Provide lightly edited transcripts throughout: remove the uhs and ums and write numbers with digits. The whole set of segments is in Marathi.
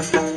Bye.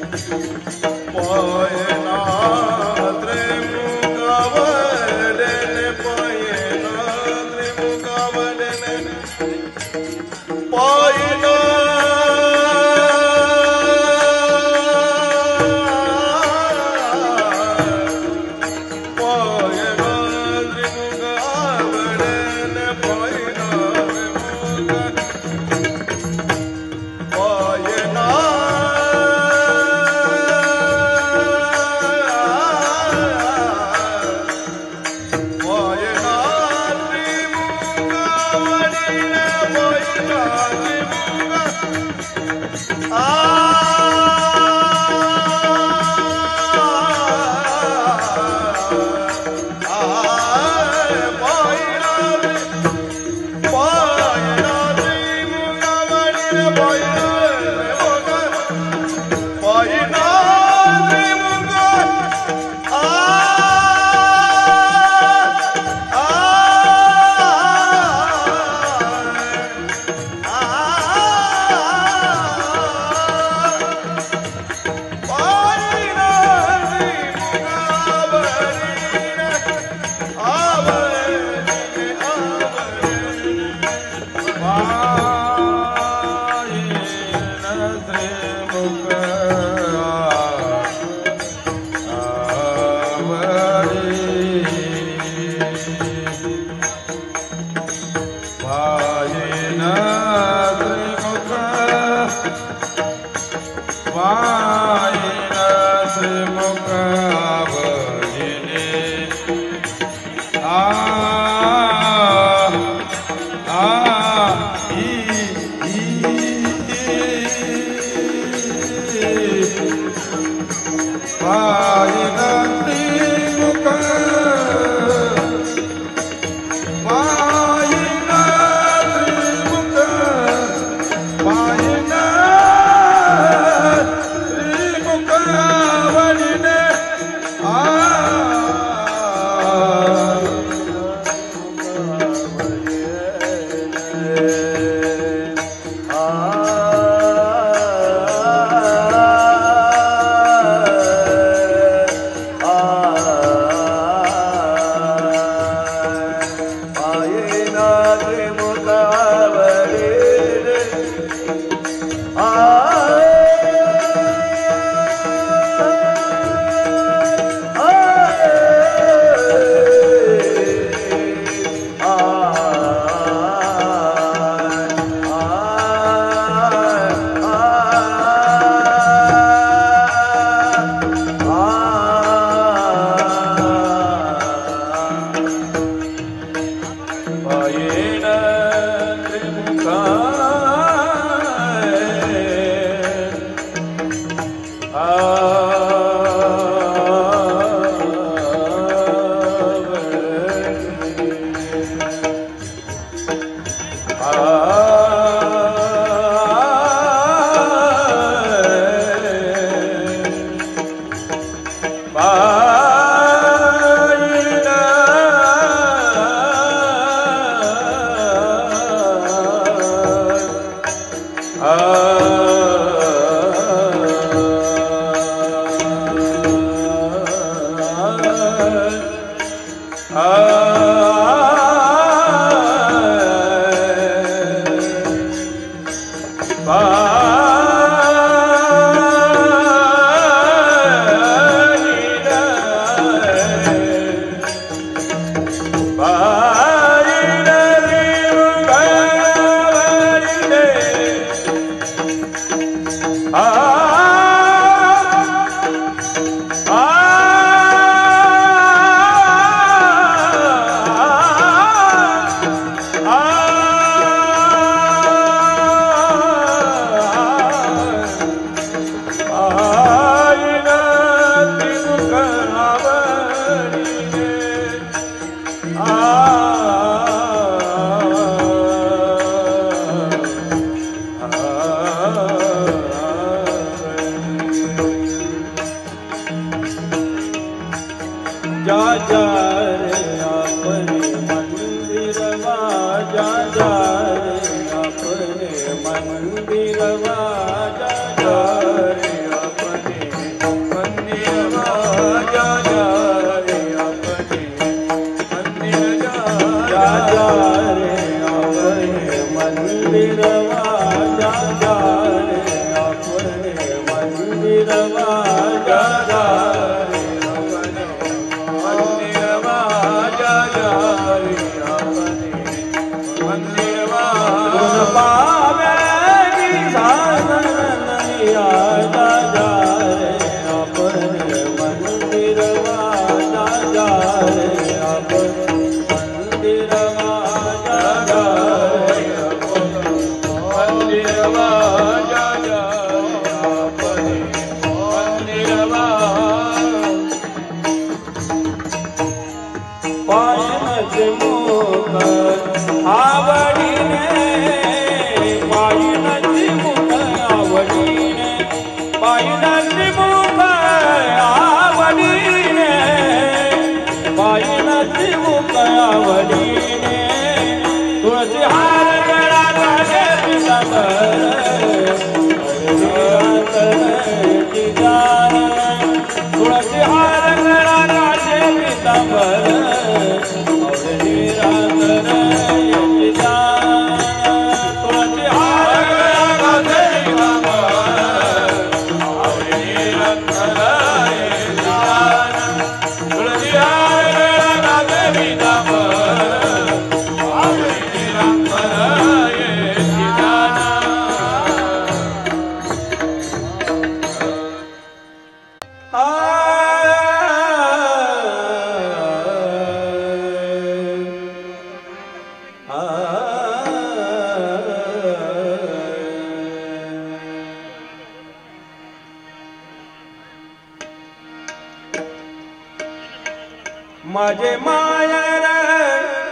माझे मायर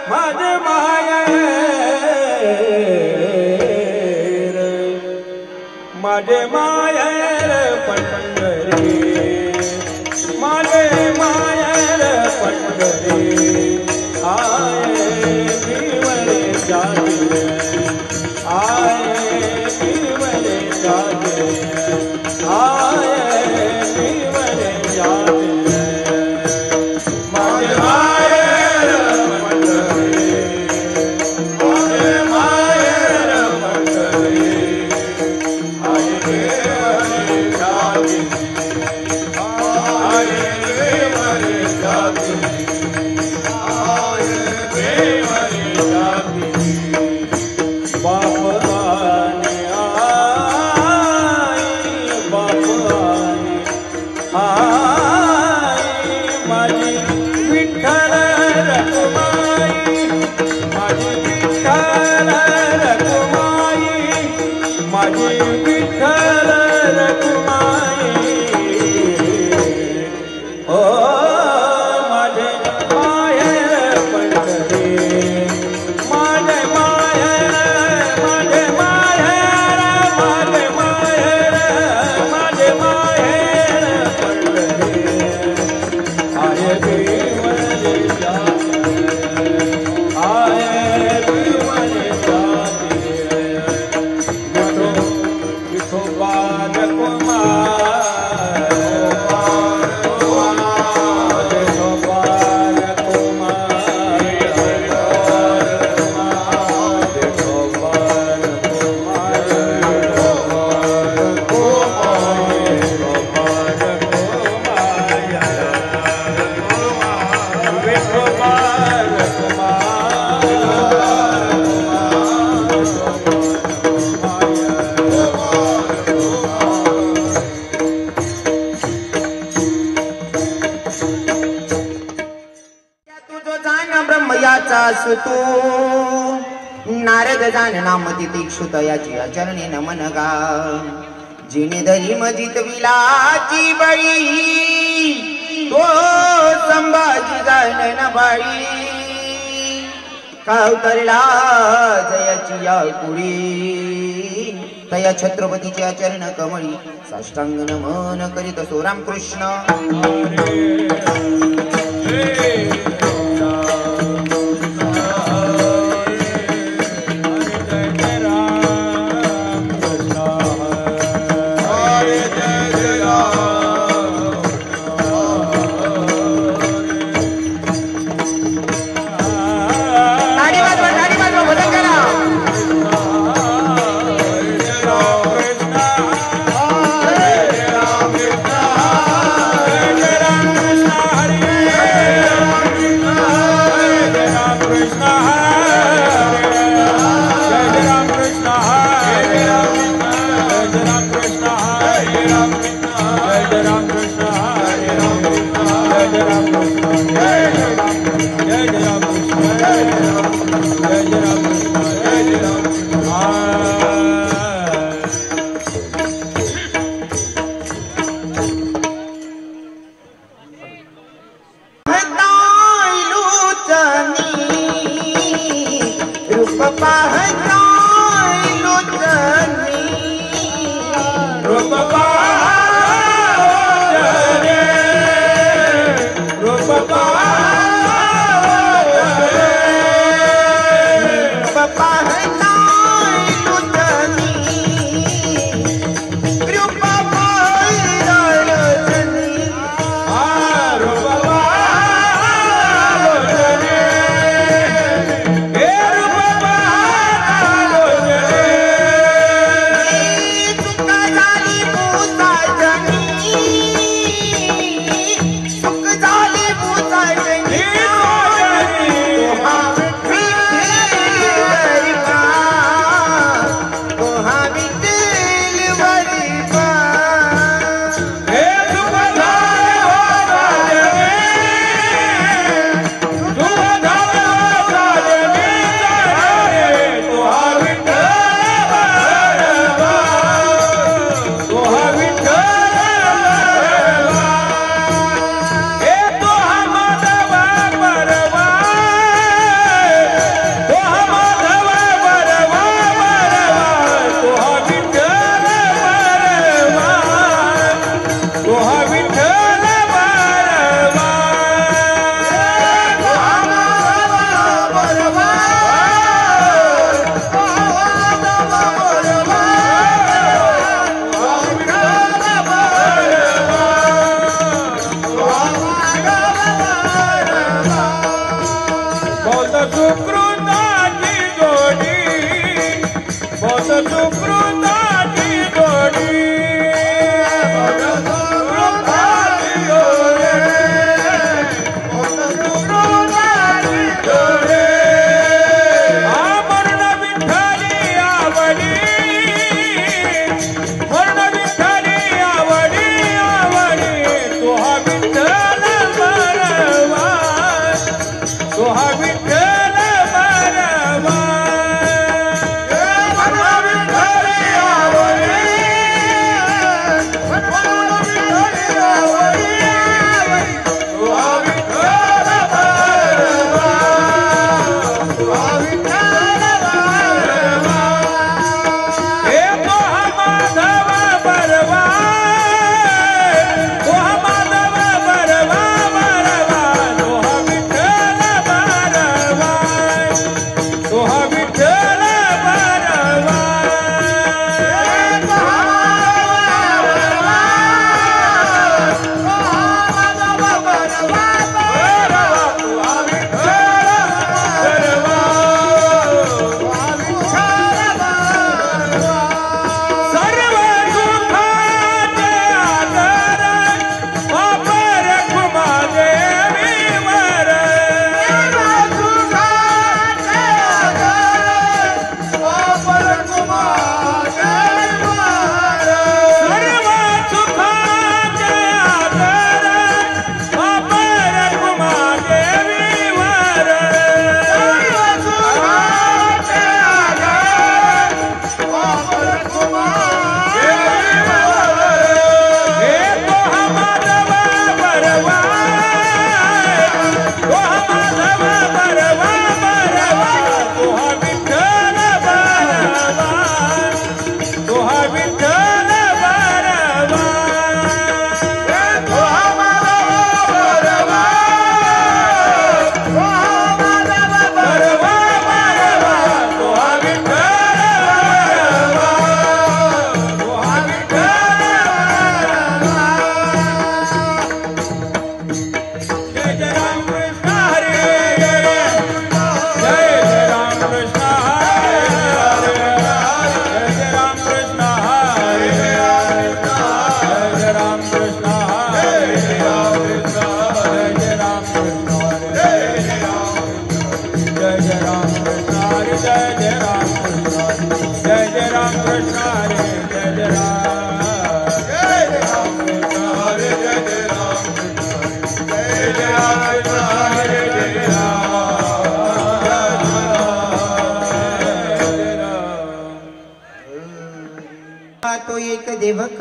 माझे मायर माझे मायर पंढरी दास तू नारद जान नाम तितीक्षु तयाची चरणी नमन गा जिने धरी मजित विलाची बळी तो संभाजी गायन बाळी कावतरला जयाची या कुडी तया छत्रपतीच्या चरण कमळी साष्टांग नमन करीत असो रामकृष्ण Hare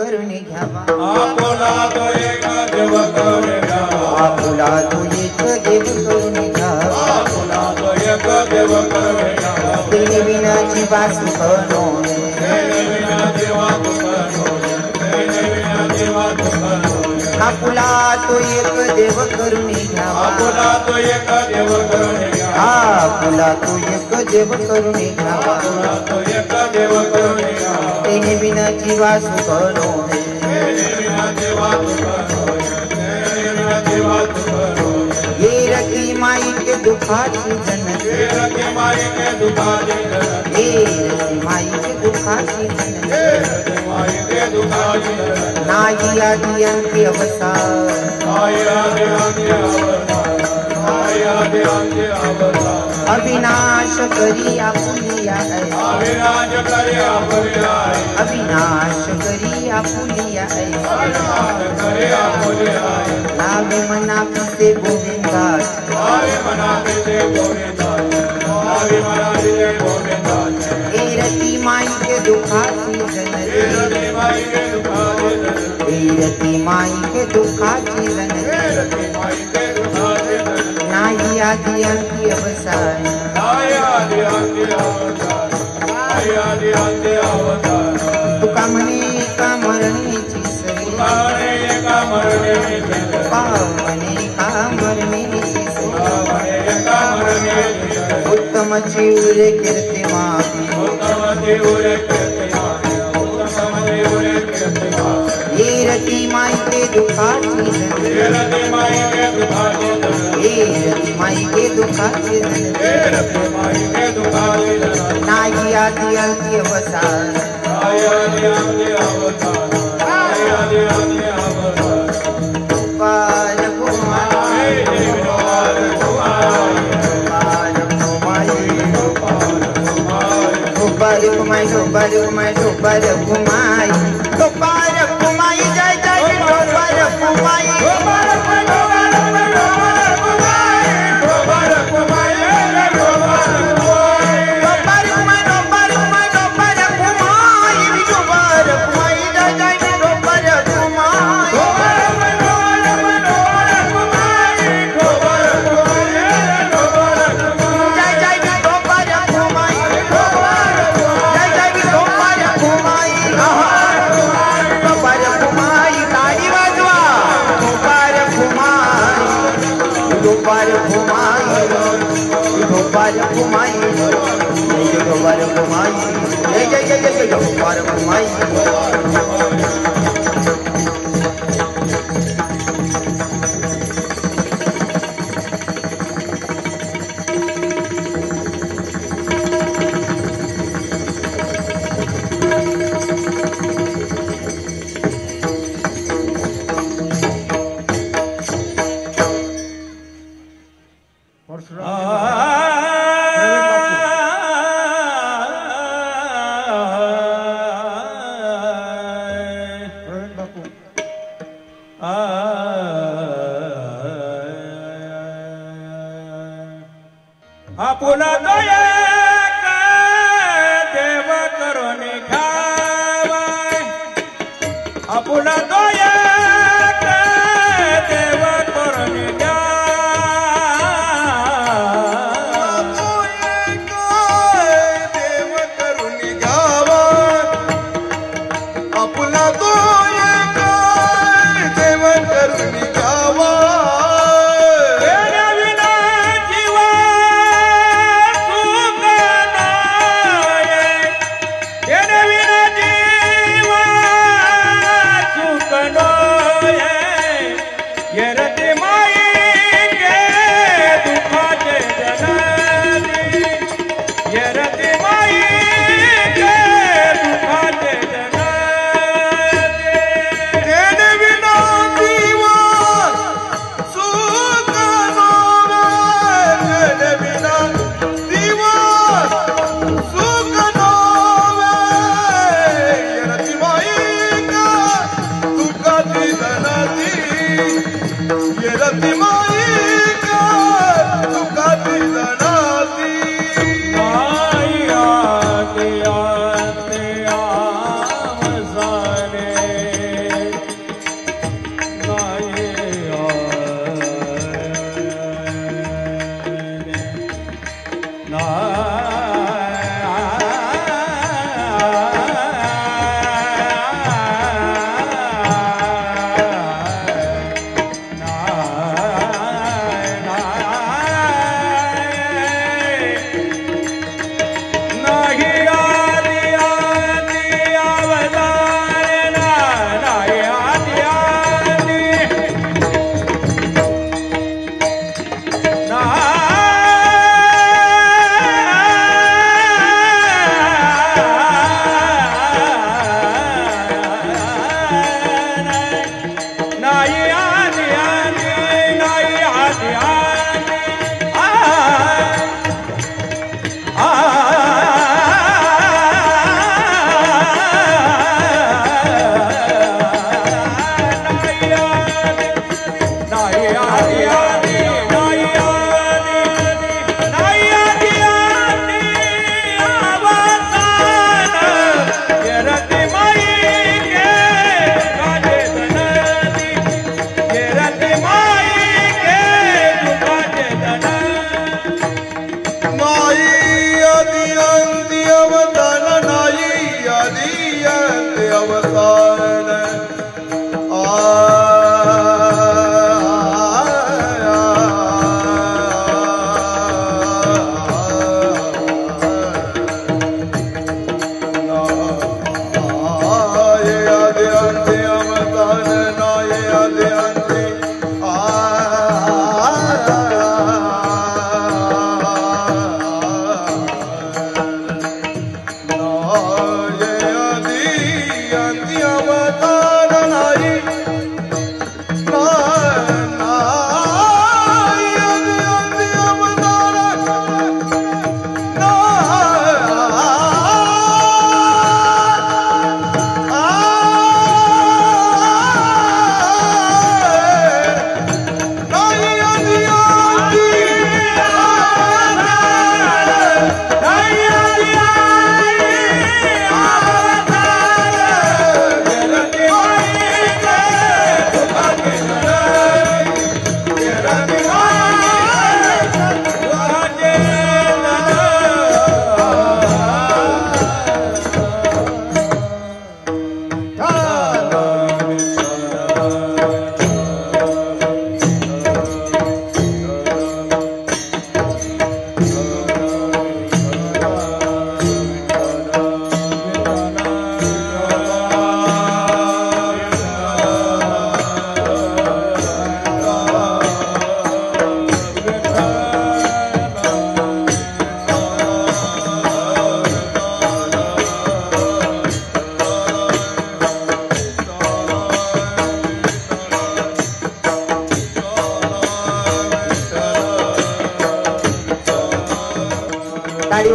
करून घ्यावा आपुला तो एक देव करून घ्यावा आपुला तो एक देव करून घ्यावा आपुला तो एक देव करून घ्यावा तेने विना जीवा सुख नोहे तेने विना जीवा सुख नोहे तेने विना जीवा सुख नोहे आपुला तो एक देव करून घ्यावा आपुला तो एक देव करून घ्यावा आपुला तो एक देव करून घ्यावा आपुला तो एक देव करून घ्यावा तेने विना जीवा सुख नोहे तेने विना जीवा सुख नोहे तेने विना जीवा सुख नोहे ये रती माई के दुखाची जनक ये रती माई के दुखाची जनक ये रती माई के दुखाची जनक ये रती माई के दुखाची जनक नाही आदि अंत्य अवसार आई आदि अंत्य अवसार आई आदि अंत्य अवसार अविनाश करी आपुलिया है अविनाश करे आपुलिया है अविनाश करी आपुलिया है अविनाश करे आपुलिया है लावे मना पिते गोविंदा लावे मना पिते गोविंदा लावे मना पिते गोविंदा ए रति माई के दुखाची जनक ए रति माई के दुखाची जनक ए रति माई के दुखाची जनक ए रति माई के दुखाची जनक नाही आदि अंत्य अवसार आई आदि अंत्य अवसार आई आदि अंत्य अवसार तुका म्हणे का मरणेची सरी पावणे एका मरणेची सरी पावणे का मरणेची सरी पावणे एका मरणेची सरी उत्तम चिवरे कीर्तिमानी उत्तम चिवरे कीर्तिमानी उत्तम चिवरे कीर्तिमानी ये रति माई के दुखाची जनक ये रति माई के दुखाची जनक ये रति माई के दुखाची जनक ये रति माई के दुखाची जनक नाही आदि अंत्य अवसार आई आदि अंत्य अवसार आई आदि अंत्य अवसार गोपाल कुमार गोपाल कुमार गोपाल कुमार गोपाल कुमार गोपाल कुमार गोपाल कुमार जय जय गोपाल कुमार गोपाल कुमार गोपाल कुमार गोपाल कुमार गोपाल कुमार जय जय जय जय गोपाल कुमार आपुला तो एक देव करून घ्यावा आपुला तो एक देव करून देव करून घ्यावा आपुला तो एक देव करून घ्यावा तेने विना जीवा सुख नाये तेने विना जीवा सुख नाये ये रति माई के दुखाचे जनानी ये रति माई के दुखाचे जनानी तेने विना जीवा सुख नोवे तेने विना जीवा सुख नोवे रति माई का दुःखाची धनाची ये रति माई का दुःखाची धनाची माया दिया आवसाने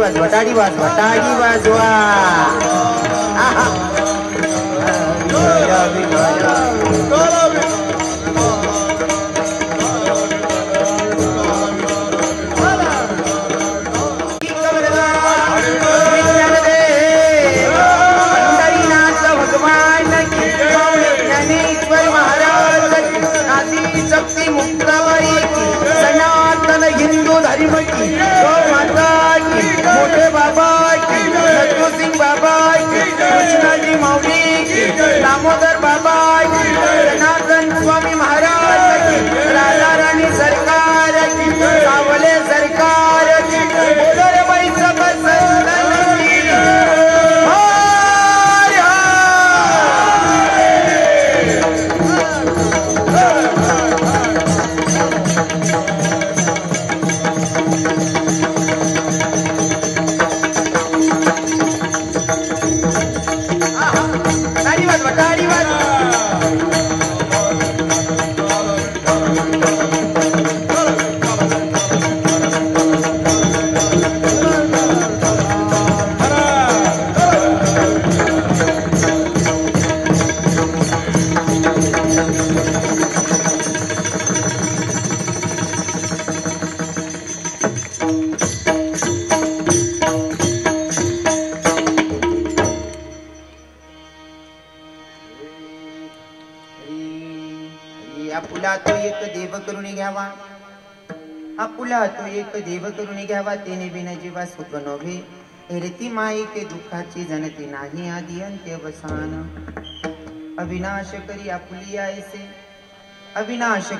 वाजवा टाळी वाजवा आहा. हिंदू धर्म की माता की मोठे बाबा की लक्ष्मण सिंग बाबा की कृष्णाजी माऊली की दामोदर बाबा की सनातन स्वामी महाराज की राजा राणी सरकार की सावले सरकार की बोलो रे बाई सब संतान की आपुला तो एक देव करून घ्यावा तेने बिना जीवा सुख नव्हे एरती माई के दुःखाची जनती नाही आदी अंत्यवसान अविनाश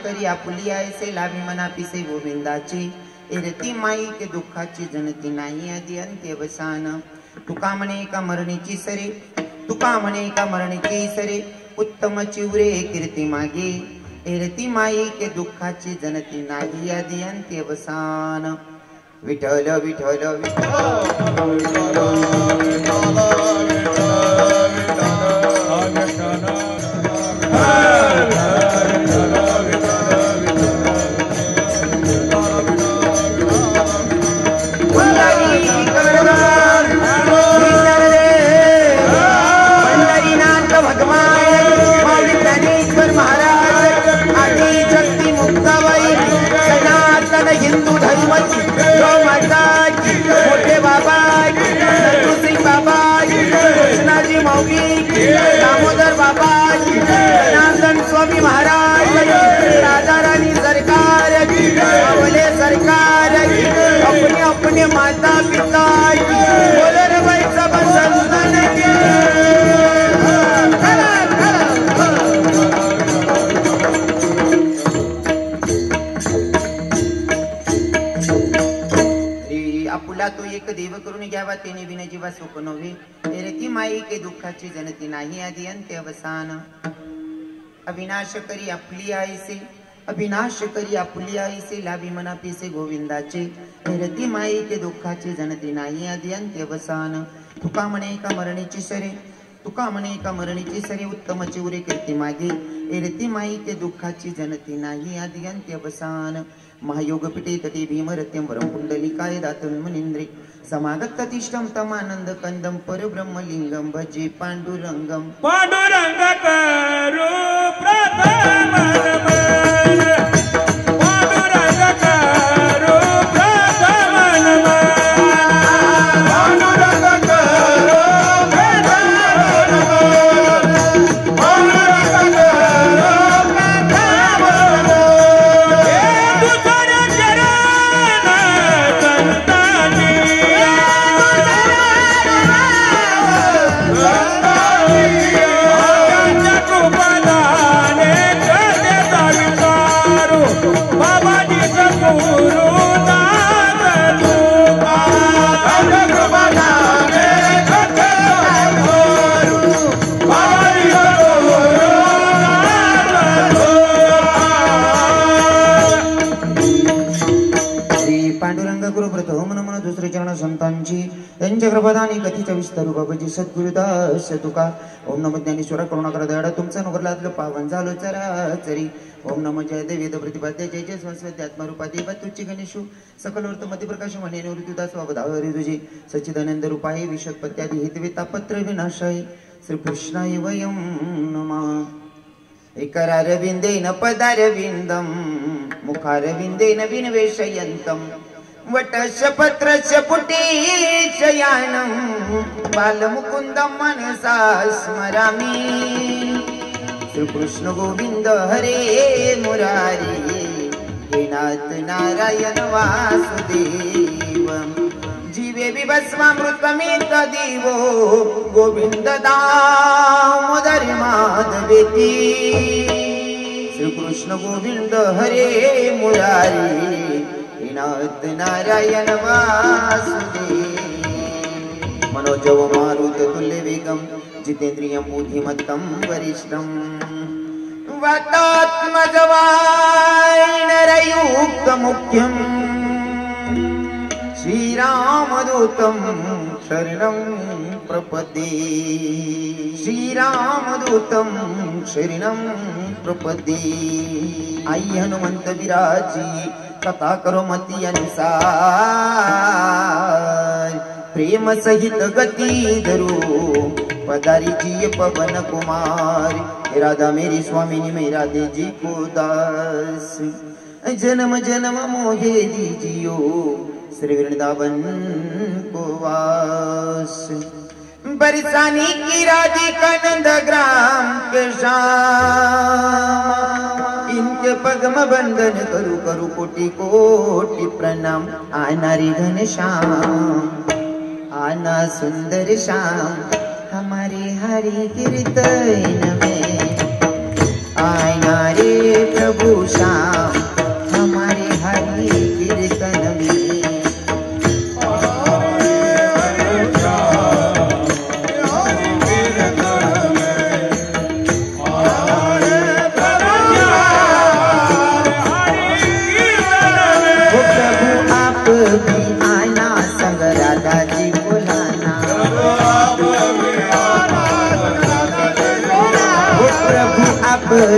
करी आपुली आयसे लाभी मना पिसे गोविंदाची एरती माई के दुःखाची जनती नाही आदी अंत्यवसान तुका म्हणे का मरणीची सरे उत्तम चिवरे कीर्ती मागे एरती माई के दुःखाची जनती नाही आदी अंत्यवसान विठ्ठल विठ्ठल हिंदू धर्म की माता की मोठे बाबा की लक्ष्मण सिंग बाबा की कृष्णाजी माऊली की दामोदर बाबा की सनातन स्वामी महाराज की राजा राणी सरकार की सावले सरकार की अपने अपने माता पिता की बोलो रे भाई सब संतान की तो एक देव करून घ्यावा तेने बिना जीवा सुख नव्हे एरती माई के दुःखाची जनती नाही आदी अंत्यवसान अविनाश करी आपुली आईसे लाभी मना पिसे गोविंदाचे एरती माई के दुःखाची जनती नाही आदी अंत्यवसान तुका म्हणे का मरणीची सरे उत्तम चिवरे कीर्ती मागे एरती माई के दुःखाची जनती नाही आदी अंत्यवसान महायोग पिटे तटे भीमरत्यं वरं कुंडलिकाय दातुं मुनीन्द्रे समागत तिष्ठं तमानंद कंदं परब्रह्मलिंगं भजे पांडुरंगं करो प्रथम कथेच्या गर्भधानी कथेच्या विस्तारू बाबाजी सद्गुरुदास तुका ओम नमो ज्ञानेश्वरा करुणाकर दयाळा तुमचा नगरलातलं पावन झालो चराचरी ओम नमो जय देवेद प्रतिपाद्य जय जय संस्वती आत्मरूपा देवा तुच्ची गणेशू सकल अर्थ मध्य प्रकाश म्हणे निवृत्तीदास वावधावरी तुझे सच्चिदानंद रूपाय विषत्पत्यादी हेतवे तापत्र विनाशाय श्री कृष्णाय वयं नमः एकरारविंदेन पदारविंदम मुखारविंदेन विनवेशयन्तम् वटस्य पत्रस्य पुटे शयानं बालमुकुन्दं मनसा स्मरामि श्रीकृष्ण गोविंद हरे मुरारी हे नाथ नारायण वासुदेव जीवे विभस्मामृतमेत देवो गोविंद दामोदर माधवेति श्रीकृष्ण गोविंद हरे मुरारी नाथ नारायण वासुदेव मनोजव मारुत तुल्य वेगम जितेन्द्रियं बुद्धिमत्तं वरिष्ठं वातात्मजवाय नरयुक्त मुख्यं श्रीरामदूतं शरणं प्रपद्ये श्रीरामदूतं शरणं प्रपद्ये आई हनुमंत विराजी कथा करो मती अनुसार प्रेम सहित गती धरू पदारी जी पवन कुमार राधा मेरी स्वामिनी मेरा दे जी को दास जन्म जन्म मोहे दीजियो श्री वृंदावन को वास बरसानी की राधिका नंद ग्राम के श्याम इनके पद्म बंधन करू करू कोटि कोटि प्रणाम आना रे घनश्याम आना सुंदर श्याम हमारे हरि कीर्तन में आना रे प्रभु श्याम हमारे हरि कीर्तन में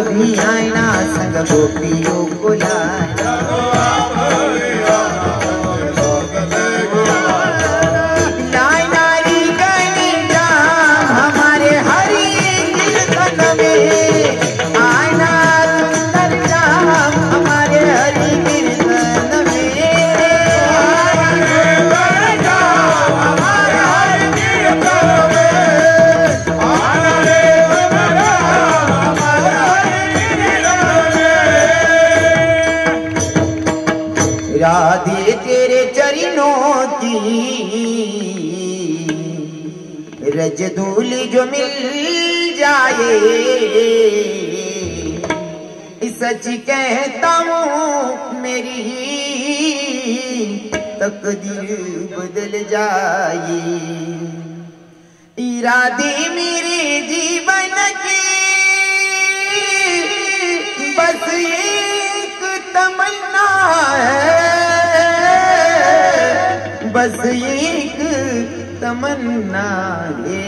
भी आईना संग गोपियों को लाना लाइना री गई जाम हमारे हरि कीर्तन में आईना सुंदर जाम हमारे हरि कीर्तन में राधे तेरे चरणों की रज धूल जो मिल जाए सच कहता हूँ मेरी तकदीर बदल जाए इरादे मेरे जीवन की बस एक तमन्ना है बस एक तमन्ना है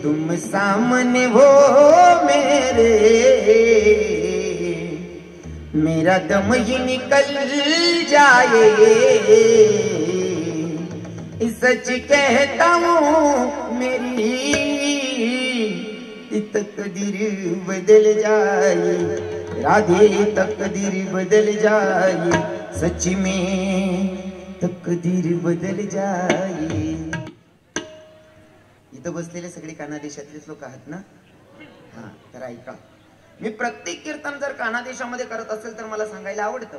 तुम सामने हो मेरे मेरा दम ही निकल जाए सच कहता हूँ मेरी तकदीर बदल जाए राधे तकदीर बदल जाए सच में तकदीर बदल जाए। इथं बसलेले सगळे कानादेशातलेच लोक आहात ना? हा, तर ऐका, मी प्रत्येक कीर्तन जर कानादेशामध्ये करत असेल तर मला सांगायला आवडतं,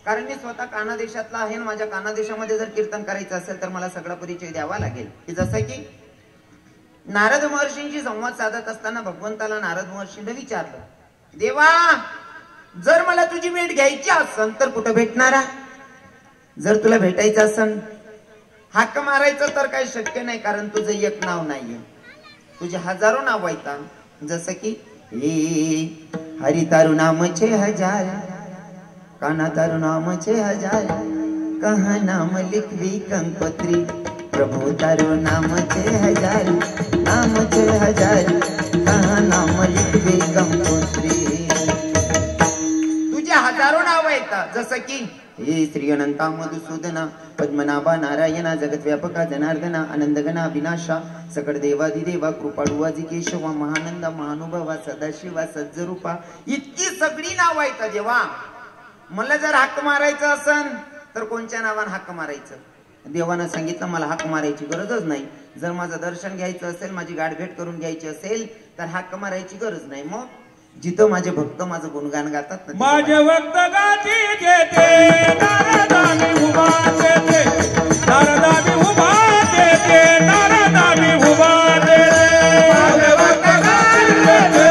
कारण मी स्वतः कानादेशातला आहे आणि माझ्या कानादेशामध्ये जर कीर्तन करायचं असेल तर मला सगळा परिचय द्यावा लागेल। की जसं की नारद महर्षींशी संवाद साधत असताना भगवंताला नारद महर्षींनी विचारलं, देवा जर मला तुझी भेट घ्यायची असेल तर कुठं भेटणारा? जर तुला भेटायचं असेल हाक मारायचं तर काही शक्य नाही, कारण तुझं एक नाव नाहीये, तुझे हजारो नाव आहेत। जसं की हरी तारू नामचे हजार, काना तारू नामचे हजार, कहाँ नाम लिखवी कंकोत्री प्रभु तारो नाम छे हजार कहाँ नाम लिखवी कंकोत्री तुझ्या हजारो नाव येतात जसं की हे श्री अनंता मधुसूदना पद्मनाभा नारायणा जगद्व्यापका जनार्दना आनंदगणा विनाशा सकळ देवादिदेवा कृपाळुवाजी केशवा महानंदा महानुभावा सदाशिवा सज्जरूपा इतकी सगळी नाव आहेत जेव्हा मला जर हाक मारायचं असन तर कोणत्या नावाने हाक मारायचं देवानं सांगितलं मला हाक मारायची गरजच नाही जर माझं दर्शन घ्यायचं असेल माझी गाठभेट करून घ्यायची असेल तर हाक मारायची गरज नाही मग जिथं माझे भक्त माझं गुणगान गातात माझे भक्त गाती घेते नारदामी उभा देते नारदामी उभा देते नारदामी उभा देते माझे भक्त गाती घेते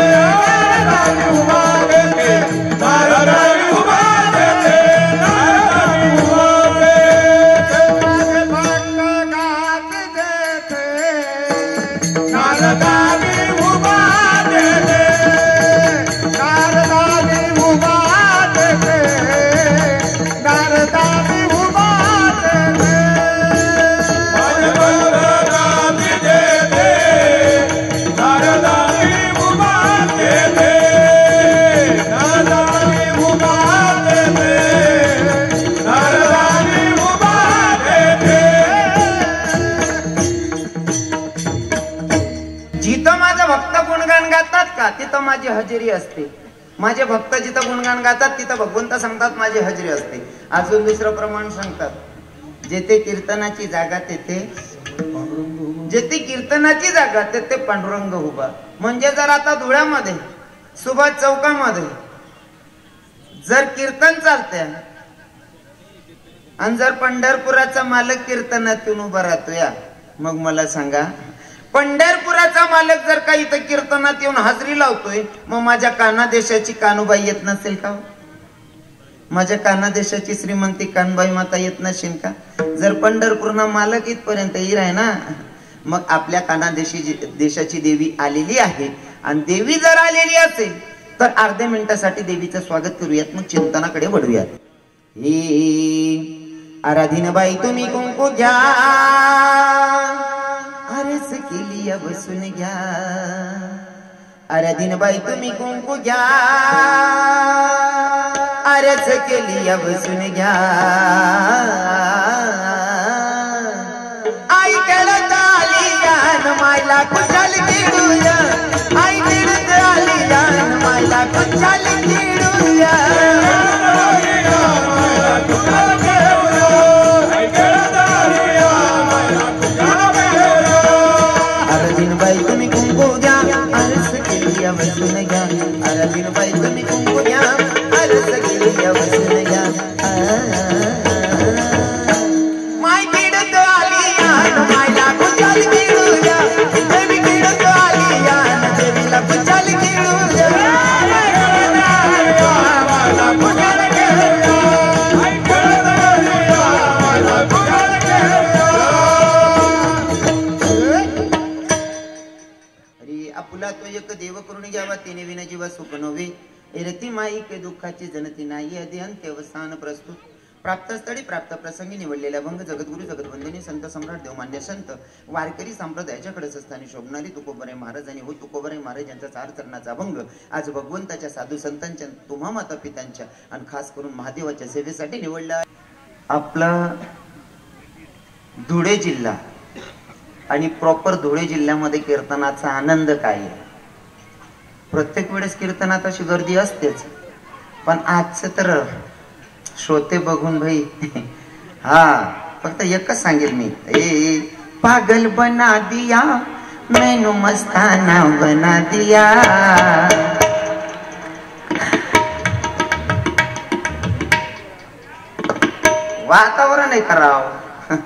नारदामी उभा देते नारदामी उभा देते नारदामी उभा देते माझे भक्त गाती देते नारदामी उभा देते तिथं माझी हजेरी असते माझे भक्त जिथं गुणगान गातात तिथं भगवंत सांगतात माझी हजेरी असते अजून दुसरं प्रमाण सांगतात जेथे कीर्तनाची जागा तेथे जेथे कीर्तनाची जागा तेथे पांडुरंग उभा म्हणजे जर आता धुळ्यामध्ये सुभाष चौकामध्ये जर कीर्तन चालते आणि जर पंढरपुराचा मालक कीर्तनातून उभा राहतोय मग मला सांगा पंढरपुराचा मालक जर का इथं कीर्तनात येऊन हाजरी लावतोय मग माझ्या कान्हा देशाची कानुबाई येत नसेल का माझ्या कान्हा देशाची श्रीमंती कानबाई माता येत नसेल का जर पंढरपूरना मालक इथपर्यंत येईल आहे ना मग आपल्या कान्हा देशाची देवी आलेली आहे आणि देवी जर आलेली असेल तर अर्ध्या मिनिटासाठी देवीचं स्वागत करूयात मग चिंतनाकडे वळूयात ही आराधीनबाई तुम्ही कुंकू घ्या आरस केली बसून घ्या आराधीनबाई तुम्ही कुंकू घ्या आरस केली बसून घ्या आई खेळत आली यान मायला कुशाल खेळूया आई खेळत आली यान मायला कुशाल खेळूया आराधीनबाई तुम्ही कुंकू घ्या आरस केली बसून घ्या आराधीनबाई तुम्ही कुंकू घ्या आरस केली बसून घ्या माय खेळत आली यान मायला कुशाल खेळूया देवी खेळत आली यान देवीला कुशाल खेळूया आपुला तो एक देव करून घ्यावा तिने विना जीवा सुख नव्हे एरती माई के दुःखाची जनती नाही आधी अंत्यवसान प्रस्तुत प्राप्त स्थळी प्राप्त प्रसंगी निवडलेल्या भंग जगद्गुरु जगद्वंदिनी संत सम्राट देवमान्य संत वारकरी संप्रदायाच्या कडस्थानी शोभणारी तुकोबरे महाराज आणि हो तुकोबरे महाराज यांचा 4 चरणाचा भंग आज भगवंताच्या साधू संतांच्या तुम्हा माता पित्यांच्या आणि खास करून महादेवाच्या सेवेसाठी निवडला आपला धुळे जिल्हा आणि प्रॉपर धुळे जिल्ह्यामध्ये कीर्तनाचा आनंद काय आहे प्रत्येक वेळेस कीर्तनात अशी गर्दी असतेच पण आजचं तर श्रोते बघून भाई हा फक्त एकच सांगेल मी ए पागल बना दिया मैनू मस्ताना बना दिया वातावरण आहे करावं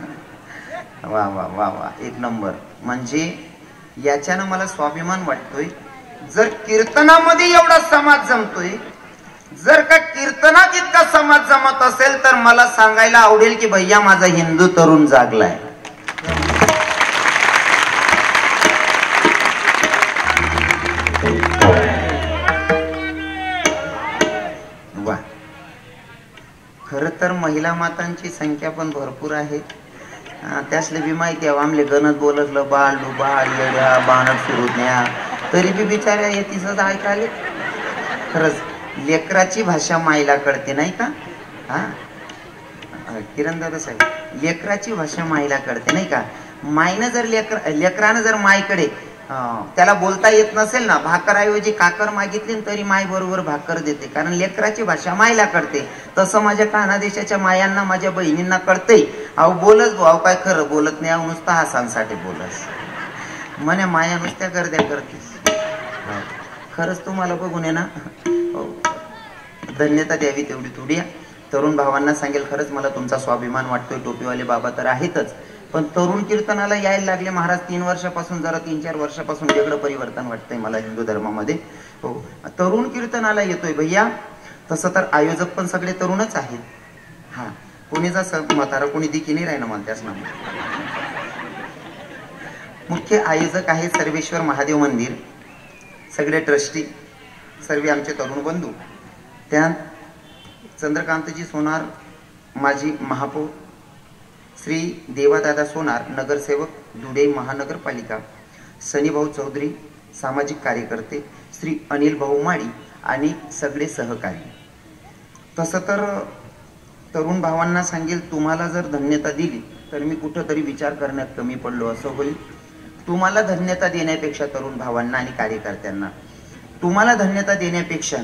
वा वा वा वा एक नंबर म्हणजे याच्यानं मला स्वाभिमान वाटतोय जर कीर्तनामध्ये एवढा समाज जमतोय जर का कीर्तनात इतका समाज जमत असेल तर मला सांगायला आवडेल की भैया माझा हिंदू तरुण जागलाय वा खर तर महिला मातांची संख्या पण भरपूर आहे. त्यासले बी माहिती आहे आमले गणत बोलतलं बाळ डुबाळ येड्या बाणट फिरून्या तरी बी बिचाऱ्या येतीसच ऐकाले. खरंच लेकराची भाषा माईला कळते नाही का? हा किरण दादा साहेब, लेकराची भाषा माईला कळते नाही का? माईनं जर लेकरानं जर माईकडे त्याला बोलता येत नसेल ना, भाकरऐवजी काकर मागितली तरी माई बरोबर भाकर देते, कारण लेकराची भाषा माईला कळते. तसं माझ्या कानादेशाच्या मायांना माझ्या बहिणींना कळतंय. अहो बोलच भाऊ काय खरं बोलत नाही, अहो नुसतं हसांसाठी बोलस म्हणे माया नुसत्या गर्द्या करतेस. खरंच तुम्हाला बघून आहे ना धन्यता द्यावी तेवढी थोडी. तरुण भावांना सांगेल खरंच मला तुमचा स्वाभिमान वाटतोय. टोपीवाले बाबा तर आहेतच, पण तरुण कीर्तनाला यायला लागले महाराज 3 वर्षापासून, जरा 3-4 वर्षापासून वेगळं परिवर्तन वाटतंय मला हिंदू धर्मामध्ये. हो तरुण कीर्तनाला येतोय भैया. तसं तर आयोजक पण सगळे तरुणच आहेत. हा कोणी जसं म्हातारा कोणी दिकी नाही राहिना मला त्याच नाव. मुख्य आयोजक आहे सर्वेश्वर महादेव मंदिर, सगळे ट्रस्टी सर्व आमचे तरुण बंधू. त्यात चंद्रकांतजी सोनार माजी महापौर, श्री देवादादा सोनार नगरसेवक धुळे महानगरपालिका, सनीभाऊ चौधरी सामाजिक कार्यकर्ते, श्री अनिल भाऊ माळी आणि सगळे सहकारी. तसं तर तरुण भावांना सांगेल तुम्हाला जर धन्यता दिली तर मी कुठंतरी विचार करण्यात कमी पडलो असं होईल. तुम्हाला धन्यता देण्यापेक्षा तरुण भावांना आणि कार्यकर्त्यांना तुम्हाला धन्यता देण्यापेक्षा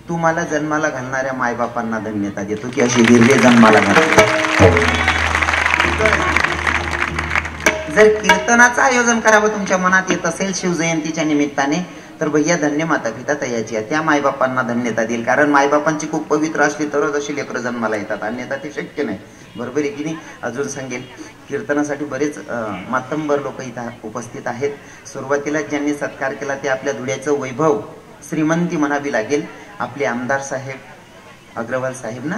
तुम्हाला जन्माला घालणाऱ्या मायबापांना धन्यता देतो की अशी हिरवे जन्माला घालतो. जर कीर्तनाचं आयोजन करावं तुमच्या मनात येत असेल शिवजयंतीच्या निमित्ताने तर भैया धन्य माता पिता तयाची आहे, त्या मायबापांना धन्यता देईल. कारण मायबापांची खूप पवित्र असली तरच अशी लेकरं जन्माला येतात, अन्यथा ते शक्य नाही. बरोबर आहे की नाही? अजून सांगेल कीर्तनासाठी बरेच मातंबर लोक इथं उपस्थित आहेत. सुरुवातीला ज्यांनी सत्कार केला ते आपल्या धुळ्याचं वैभव श्रीमंती म्हणावी लागेल. आपले आमदार साहेब अग्रवाल साहेब ना,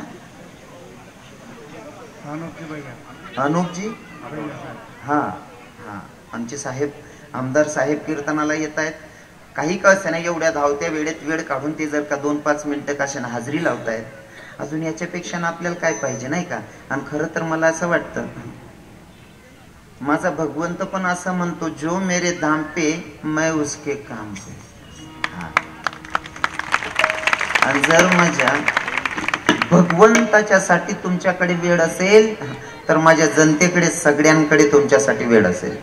अनुपजी, हा हा आमचे साहेब आमदार साहेब कीर्तनाला येत आहेत. काही कळसे नाही एवढ्या धावत्या वेळेत वेळ काढून ते जर का 2-5 मिनिटं कशाने हाजरी लावतायत. अजून याच्यापेक्षा आपल्याला काय पाहिजे नाही का? आणि खरं तर मला असं वाटतं माझा भगवंत पण असं म्हणतो जो मेरे धाम पे मैं उसके काम पे. आणि जर माझ्या भगवंताच्यासाठी तुमच्याकडे वेळ असेल तर माझ्या जनतेकडे सगळ्यांकडे तुमच्यासाठी वेळ असेल.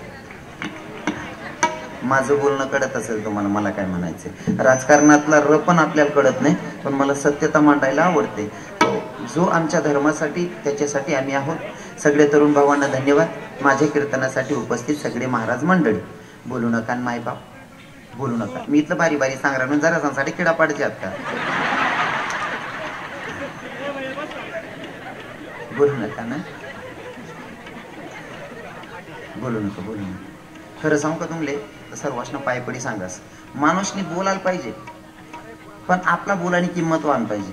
माझं बोलणं कळत असेल तुम्हाला मला काय म्हणायचंय. राजकारणातला र पण आपल्याला कळत नाही, पण मला सत्यता मांडायला आवडते. जो आमच्या धर्मासाठी त्याच्यासाठी आम्ही आहोत. सगळे तरुण भावांना धन्यवाद. माझ्या कीर्तनासाठी उपस्थित सगळे महाराज मंडळी. बोलू नका मायबाप बोलू नका. मी इथलं बारी बारी सांगणार म्हणून जरा सांगसाठी किडा पाडचे आहात का? बोलू नका ना, बोलू नका बोलू नका. खरं सांगू का तुमले सर्वांना पायपडी सांगास माणूसनी बोलायला पाहिजे, पण आपला बोलानी किंमत वाहन पाहिजे.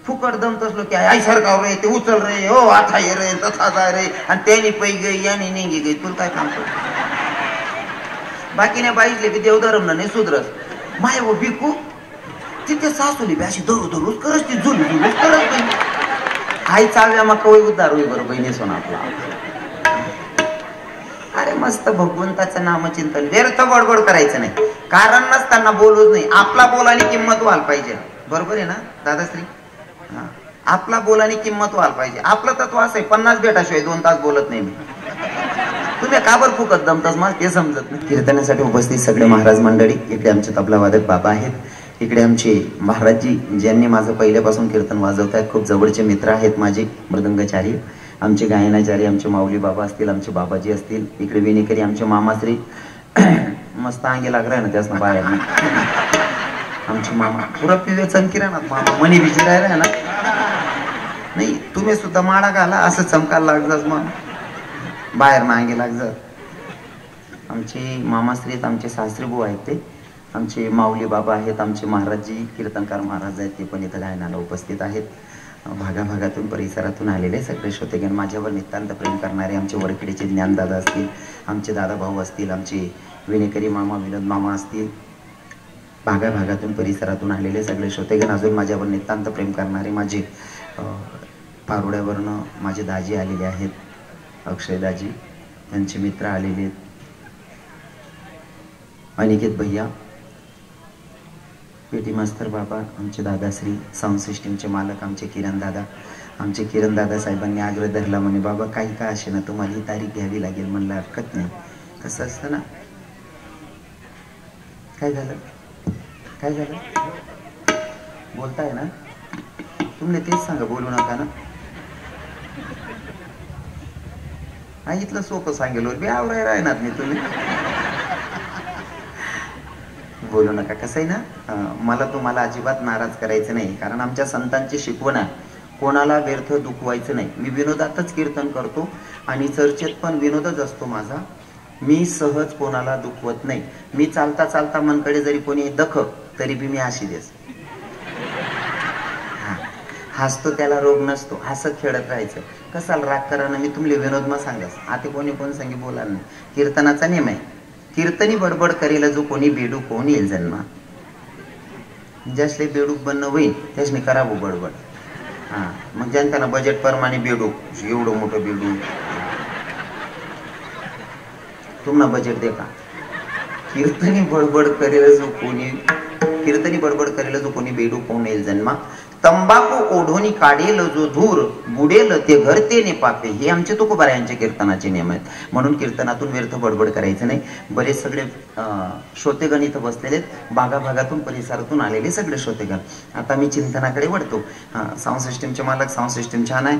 फुकट दम तसलो की आई सरकार रे ते उचल रे हो आता ये रे तथा जाय रे आणि त्याने पै गई याने निघी गई तुला काय काम करतो. बाकीने बाईजले की देवधर्म नाही सुधरस माय वो बिकू तिथे सासूली बी अशी दरू दरू करच ती जुल करत नाही. आई चाव्या मग कवय उद्धार होई बरं बहिणी सोन आपला. अरे मस्त भगवंताचं नामचिंतन व्यर्थ बडबड करायचं नाही, कारण नसताना बोलूच नाही. आपला बोलानी किंमत व्हायला पाहिजे. बरोबर आहे ना दादाश्री? हा आपला बोलानी किंमत व्हायला पाहिजे. आपलं तत्व असं आहे 50 भेटाशिवाय 2 तास बोलत नाही मी. तुम्ही का बरं फुकत दमतास मला ते समजत नाही. कीर्तनासाठी उपस्थित सगळे महाराज मंडळी. इकडे आमचे तबला वादक बाबा आहेत, इकडे आमचे महाराजजी ज्यांनी माझं पहिल्यापासून कीर्तन वाजवत आहेत. खूप जवळचे मित्र आहेत माझे मृदंगाचार्य, आमचे गायनाचार्य आमचे माऊली बाबा असतील, आमचे बाबाजी असतील. इकडे विनेकरी आमचे मामाश्री मस्त अंगे लाग रहा है ना त्यास ना बाहेर आमचे मामा पुरा पिवे चमकी राहणार मामा मनी बिजी राहिला ना. नाही तुम्ही सुद्धा माडा घाला असं चमकायला लागजाच मग बाहेर ना अंगे लागजात. आमचे मामाश्री आमचे सासरीबू आहेत, ते आमचे माऊली बाबा आहेत, आमचे महाराजजी कीर्तनकार महाराज आहेत, ते पण इथं गायनाला उपस्थित आहेत. भागाभागातून परिसरातून आलेले सगळे श्रोतेगण, माझ्यावर नितांत प्रेम करणारे आमचे वरखेडचे ज्ञानदादा असतील, आमचे दादा भाऊ असतील, आमचे विनेकरी मामा विनोद मामा असतील, भागाभागातून परिसरातून आलेले सगळे श्रोतेगण, अजून माझ्यावर नितांत प्रेम करणारे माझे पारोड्यावरनं माझे दाजी आलेले आहेत, अक्षय दाजी, त्यांचे मित्र आलेले आहेत, अनिकेत भैया, पेटी मास्तर बाबा, आमचे दादाश्री, साऊंड सिस्टीमचे मालक आमचे किरण दादा. आमचे किरण दादा साहेबांनी आग्रह धरला, म्हणे बाबा काही का असे ना तुम्हाला ही तारीख घ्यावी लागेल. म्हणलं हरकत नाही. कसं असतं ना. काय झालं काय झालं बोलताय ना तुम्ही, तेच सांगा, बोलू नका ना. हा इथलं सोपं सांगेल बी आवराय राहणार नाही तुम्ही. बोलू नका. कसं आहे ना, मला तुम्हाला अजिबात नाराज करायचं नाही, कारण आमच्या संतांची शिकवण आहे कोणाला व्यर्थ दुखवायचं नाही. मी विनोदातच कीर्तन करतो आणि चर्चेत पण विनोदच असतो माझा. मी सहज कोणाला दुखवत नाही. मी चालता चालता मनकडे जरी कोणी दख तरी बी मी हशी देस. हसतो त्याला रोग नसतो, हसत खेळत राहायचं. कसाला राग करानं मी तुमले विनोद मग सांगास. आता कोणी कोण सांगे बोला नाही. कीर्तनाचा नियम आहे, कीर्तनी बडबड करेल जो कोणी बेडूक कोण येईल जन्मा. ज्यासले बेडूक बनणं होईल त्यासने करावं बडबड. मग त्यांना बजेट प्रमाणे बेडूक, एवढं मोठं बेडूक तुम्हाला बजेट दे का. कीर्तनी बडबड करेल जो कोणी बेडूक कोण येईल जन्मा. तंबाखू ओढोनी काढेल जो धूर बुडेल ते घर ते ने पापे. हे आमचे तुकोबारायांचे कीर्तनाचे नियम आहेत. म्हणून कीर्तनातून व्यर्थ बडबड करायचं नाही. बरेच सगळे श्रोतेगण इथं बसलेले आहेत, भागाभागातून परिसरातून आलेले सगळे श्रोतेगण. आता मी चिंतनाकडे वळतो. साऊंड सिस्टीमचे मालक, साऊंड सिस्टीम छान आहे.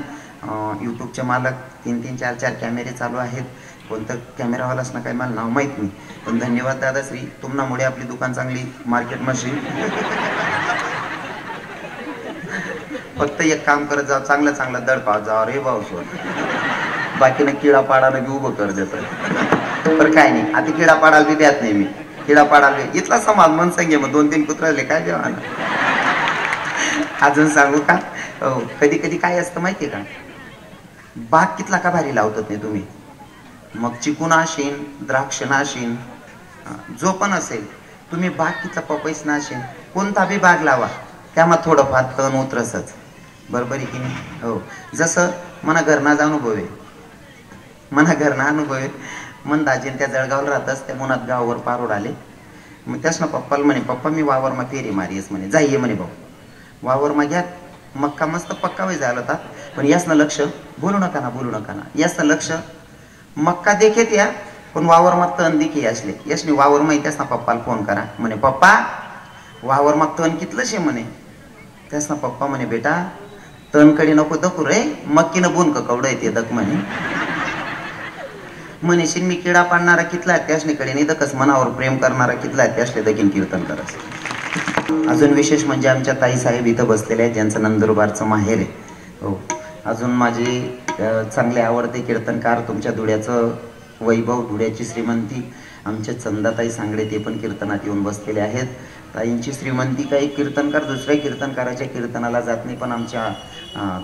यूट्यूबचे मालक, 3-3, 4-4 कॅमेरे चालू आहेत. कोणतं कॅमेरावालाच ना काही मला नाव माहीत नाही, पण धन्यवाद दादाश्री, तुम्हामुळे आपली दुकान चांगली मार्केट मशीन. फक्त एक काम करत जाऊ, चांगलं चांगलं दड पावत जाऊ रे भाऊ सोड. बाकीनं किडा पाडायला बी उभं कर देत. तर काय नाही, आता किडा पाडायला बी द्यात नाही मी. किडा पाडायला इथला समाज मन संगे मग 2-3 कुत्राले काय देवा ना. अजून सांगू का, कधी कधी काय असतं माहितीये का, बाग कितला का भारी लावतात नाही तुम्ही. मग चिकू नाशीन, द्राक्ष नाशीन, जो पण असेल तुम्ही बाग कितला पपईस नाशीन, कोणता बी बाग लावा त्यामध्ये थोडंफार तण उतरसच. बरोबर आहे की नाही. हो, जसं मना घरना अनुभव आहे, मन दाजीन त्या जळगावला राहतच, त्या मुनात गावावर पारोड आले. मग त्याच ना पप्पाला म्हणे, पप्पा मी वावर मा फेरी मारीस म्हणे. जाईये म्हणे भाऊ वावर मा घ्या. मक्का मस्त पक्का वय झाला होता, पण यासनं लक्ष, बोलू नका ना, यासनं लक्ष मक्का देखेत या, पण वावर मग तण दिखे असले. यशने वावर माहिती असना पप्पाला फोन करा म्हणे, पप्पा वावर मग तण कितलं शे म्हणे. त्यास ना पप्पा म्हणे, बेटा तणकडे नको दखू रे, मक्कीनं बोन का कवडं येते दक म्हणे. म्हणेशील मी किडा पाडणारा कितला त्यासनीकडे नाही दकस, मनावर प्रेम करणारा कितला त्यासले दखीन कीर्तन करस. अजून विशेष म्हणजे आमच्या ताई साहेब इथं बसलेले आहेत, ज्यांचं नंदुरबारचं माहेर आहे. हो, अजून माझे चांगले आवडते कीर्तनकार, तुमच्या धुळ्याचं वैभव, धुळ्याची श्रीमंती आमचे चंदाताई सांगडे, ते पण कीर्तनात येऊन बसलेले आहेत. ताईंची श्रीमंती काही कीर्तनकार दुसऱ्या कीर्तनकाराच्या कीर्तनाला जात नाही, पण आमच्या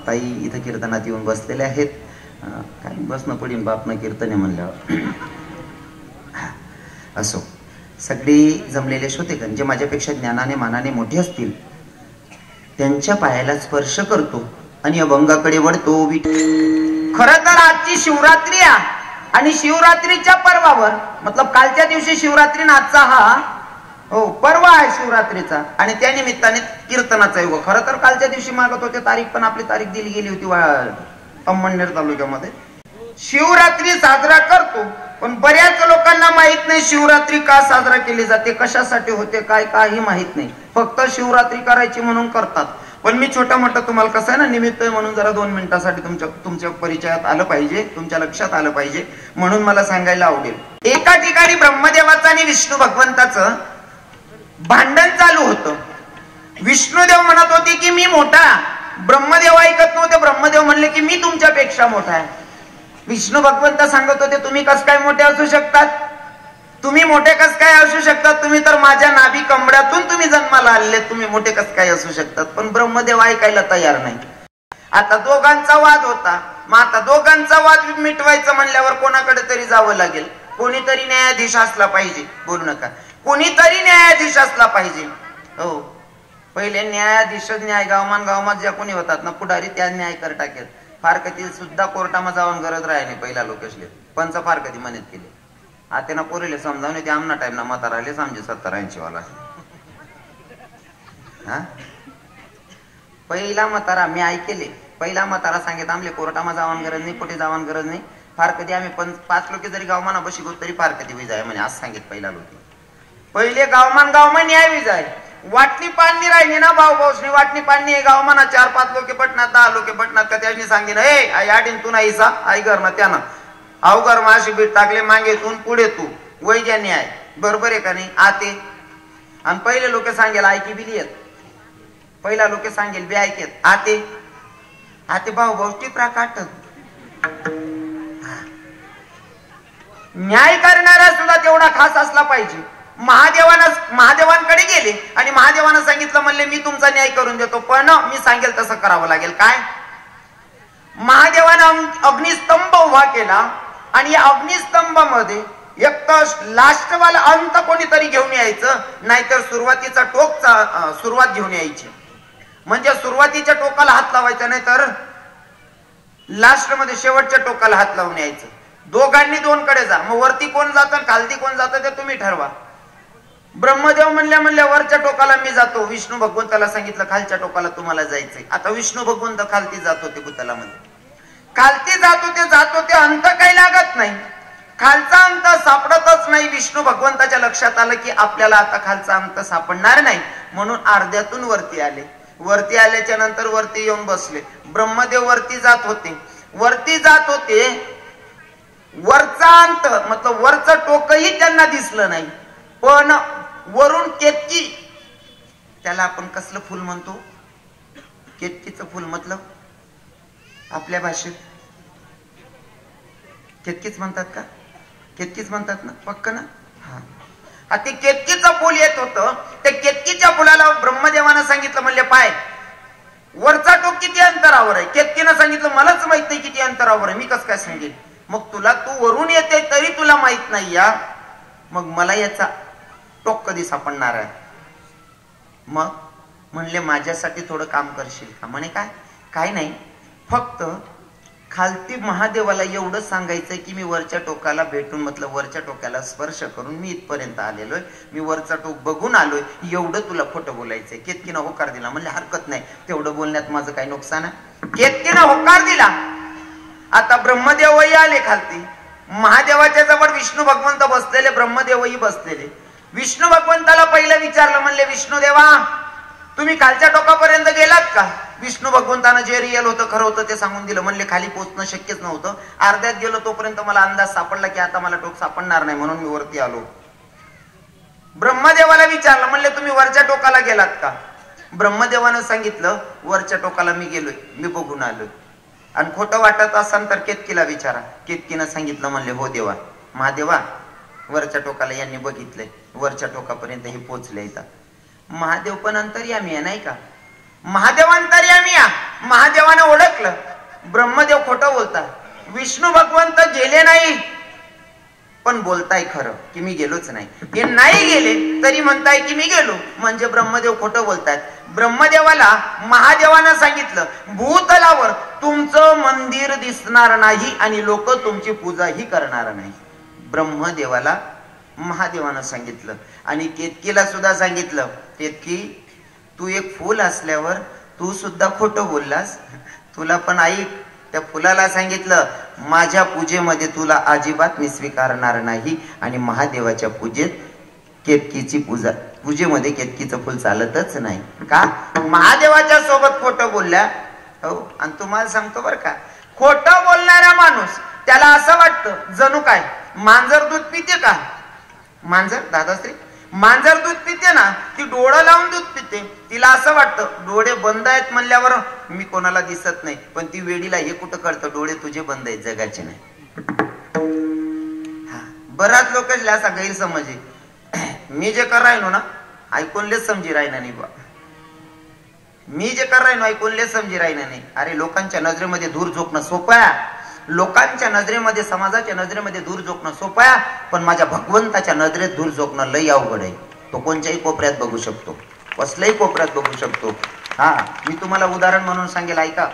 ताई इथं कीर्तनात येऊन बसलेले आहेत. काय बसणं पडीन बापनं कीर्तन आहे म्हणल्यावर. असो, सगळे जमलेले श्रोतेगण जे माझ्यापेक्षा ज्ञानाने मानाने मोठे असतील त्यांच्या पायाला स्पर्श करतो आणि अभंगाकडे वळतो. खरं तर आजची शिवरात्री आहे आणि शिवरात्रीच्या पर्वावर, मतलब कालच्या दिवशी शिवरात्री, आजचा हा हो पर्व आहे शिवरात्रीचा, आणि त्या निमित्ताने कीर्तनाचा योग. खरं तर कालच्या दिवशी मागत होते तारीख, पण आपली तारीख दिली गेली होती अंमळनेर तालुक्यामध्ये. शिवरात्री साजरा करतो, पण बऱ्याच लोकांना माहित नाही शिवरात्री का साजरा केली जाते, कशासाठी होते, काय काही माहित नाही. फक्त शिवरात्री करायची म्हणून करतात. पण मी छोटा मोठा तुम्हाला कसं आहे ना, निमित्त आहे म्हणून जरा 2 मिनिटासाठी तुमच्या परिचयात आलं पाहिजे, तुमच्या लक्षात आलं पाहिजे, म्हणून मला सांगायला आवडेल. एका ठिकाणी ब्रह्मदेवाचं आणि विष्णू भगवंताचं भांडण चालू होतं. विष्णुदेव म्हणत होते की मी मोठा, ब्रह्मदेव ऐकत नव्हते. ब्रह्मदेव म्हणले की मी तुमच्यापेक्षा मोठा आहे. विष्णू भगवंत सांगत होते तुम्ही कस काय मोठे असू शकतात, तुम्ही मोठे कस काय असू शकतात, तुम्ही तर माझ्या नाभी कमड्यातून तुम्ही जन्माला आलेले, तुम्ही मोठे कस काय असू शकतात. पण ब्रह्मदेव ऐकायला तयार नाही. आता दोघांचा वाद होता, मग आता दोघांचा वाद मिटवायचं म्हणल्यावर कोणाकडे तरी जावं लागेल. कोणीतरी न्यायाधीश असला पाहिजे. बोलू नका, कोणीतरी न्यायाधीश असला पाहिजे. हो, पहिले न्यायाधीश न्याय गावमान ज्या कोणी होतात ना पुढारी त्या न्याय कर टाकेल फार कधी सुद्धा कोर्टामा जाऊन गरज राही नाही पहिला लोकेशले पंच फार कधी म्हणत केले आता ना पोरीले समजावून ते आमना टाइम ना मता राहिले समजे 70-80 वाला हा पहिला मतारा मी ऐकेले पहिला मतारा सांगेत आमले कोर्टामा जावान गरज नाही कुठे जावान गरज नाही फार कधी आम्ही 5 लोक जरी गावमाना बशी गो तरी फार कधी होई जाय म्हणे आज सांगेत पहिला लोक पहिले गावमान न्याय होई जाय वाटणी पाणी राहिली ना भाऊभाऊसनी वाटणी पाणी गावमाना 4-5 लोक पटणार 10 लोक पटणार का त्याने सांगेन ए आई आडीन तू नाही सा आई घर ना त्यानं अवघर माशी बीट टाकले मागे तू पुढे तू वै ज्या न्याय बरोबर आहे का नाही आते आणि पहिले लोक सांगेल ऐकी बिली येत पहिला लोक सांगेल बी ऐकेत आते आते भाऊ टिपरा काटत न्याय करणारा सुद्धा तेवढा खास असला पाहिजे महादेवांकडे गेले आणि महादेवानं सांगितलं म्हणले मी तुमचा न्याय करून देतो पण मी सांगेल तसं करावं लागेल काय महादेवानं अग्निस्तंभ उभा केला आणि या अग्निस्तंभामध्ये एक तर लास्टवाला अंत कोणीतरी घेऊन यायचं नाहीतर सुरुवातीचा सुरुवात घेऊन यायची म्हणजे सुरुवातीच्या टोकाला हात लावायचा नाही तर लास्ट मध्ये शेवटच्या टोकाला हात लावून यायचं दोघांनी 2 कडे जा मग वरती कोण जातं खालती कोण जातं ते तुम्ही ठरवा ब्रह्मदेव म्हणल्या वरच्या टोकाला मी जातो विष्णू भगवंताला सांगितलं खालच्या टोकाला तुम्हाला जायचंय आता विष्णू भगवंत खालती जातो ते भूतलामध्ये खालती जातो ते अंत काही लागत नाही खालचा अंत सापडतच नाही विष्णू भगवंताच्या लक्षात आलं की आपल्याला आता खालचा अंत सापडणार नाही म्हणून अर्ध्यातून वरती आल्याच्या नंतर वरती येऊन बसले ब्रह्मदेव वरती जात होते वरचा अंत मतलब वरचं टोकही त्यांना दिसलं नाही पण वरून केतकी त्याला आपण कसलं फुल म्हणतो केतकीचं फुल मतलब आपल्या भाषेत केतकीच म्हणतात का केतकीच म्हणतात ना पक्क ना हा ते केतकीचं फुल येत होतं त्या केतकीच्या फुलाला ब्रह्मदेवानं सांगितलं म्हणले पाय वरचा टोक किती अंतरावर आहे केतकीनं सांगितलं मलाच माहित नाही किती अंतरावर आहे मी कसं काय सांगेल मग तू वरून येते तरी तुला माहित नाही या मग मला याचा टोक कधी सापडणार आहे मग म्हणले माझ्यासाठी थोडं काम करशील का म्हणे काय नाही फक्त खालती महादेवाला एवढं सांगायचं की मी वरच्या टोकाला भेटून मतलब वरच्या टोकाला स्पर्श करून मी इथपर्यंत आलेलोय मी वरचा टोक बघून आलोय एवढं तुला खोटं बोलायचंय केतकीनं होकार दिला म्हणले हरकत नाही तेवढं बोलण्यात माझं काही नुकसान आहे केतकीनं होकार दिला आता ब्रह्मदेवही आले खालती महादेवाच्या जवळ विष्णू भगवंत बसलेले ब्रह्मदेवही बसलेले विष्णू भगवंताला पहिलं विचारलं म्हणले विष्णू देवा तुम्ही खालच्या टोकापर्यंत गेलात का विष्णू भगवंतानं जे रिअल होतं खरं होतं ते सांगून दिलं म्हणले खाली पोहोचणं शक्यच नव्हतं अर्ध्यात गेलो तोपर्यंत मला अंदाज सापडला की आता मला टोक सापडणार नाही म्हणून मी वरती आलो ब्रह्मदेवाला विचारलं म्हणले तुम्ही वरच्या टोकाला गेलात का ब्रह्मदेवानं सांगितलं वरच्या टोकाला मी गेलोय मी बघून आलोय आणि खोटं वाटत असाल तर केतकीला विचारा केतकीनं सांगितलं म्हणले हो देवा महादेवा वरच्या टोकाला यांनी बघितलंय वरच्या टोकापर्यंत हे पोहोचले इथं महादेव पण अंतर्यामी आहे नाही का महादेव अंतर्यामी आहे महादेवाने ओळखलं ब्रह्मदेव खोटं बोलतात विष्णू भगवंत गेले नाही पण बोलताय खरं की मी गेलोच नाही हे नाही गेले तरी म्हणताय की मी गेलो म्हणजे ब्रह्मदेव खोटं बोलतायत ब्रह्मदेवाला महादेवानं सांगितलं भूतलावर तुमचं मंदिर दिसणार नाही आणि लोक तुमची पूजाही करणार नाही ब्रह्मदेवाला महादेवानं सांगितलं आणि केतकीला सुद्धा सांगितलं केतकी तू एक फूल असल्यावर तू सुद्धा खोटं बोललास तुला पण ऐक त्या फुलाला सांगितलं माझ्या पूजेमध्ये तुला अजिबात मी स्वीकारणार नाही आणि महादेवाच्या पूजेत केतकीची पूजेमध्ये केतकीचं फुल चालतच नाही का महादेवाच्या सोबत खोटं बोलल्या हो आणि तुम्हाला सांगतो बरं का खोटं बोलणारा माणूस त्याला असं वाटतं जणू काय मांजर दूध पिते का मांजर दादाश्री मांजर दूध पिते ना ती डोळं लावून दूध पिते तिला असं वाटतं डोळे बंद आहेत म्हणल्यावर मी कोणाला दिसत नाही पण ती वेडीला हे कुठं कळतं डोळे तुझे बंद आहेत जगाचे नाही बराच लोक असा गैरसमज आहे मी जे कर राहिनो ना ऐकूनलेच समजी राहिना नाही बा मी जे कर राहिनो ऐकूनलेच समजी राहिना नाही अरे लोकांच्या नजरेमध्ये दूर झोकणं सोपं आहे लोकांच्या नजरेमध्ये समाजाच्या नजरेमध्ये दूर झोकणं सोपं आहे पण माझ्या भगवंताच्या नजरेत दूर झोकणं लई अवघड आहे तो कोणत्याही कोपऱ्यात बघू शकतो कसल्याही कोपऱ्यात बघू शकतो. हा, मी तुम्हाला उदाहरण म्हणून सांगेल, ऐका.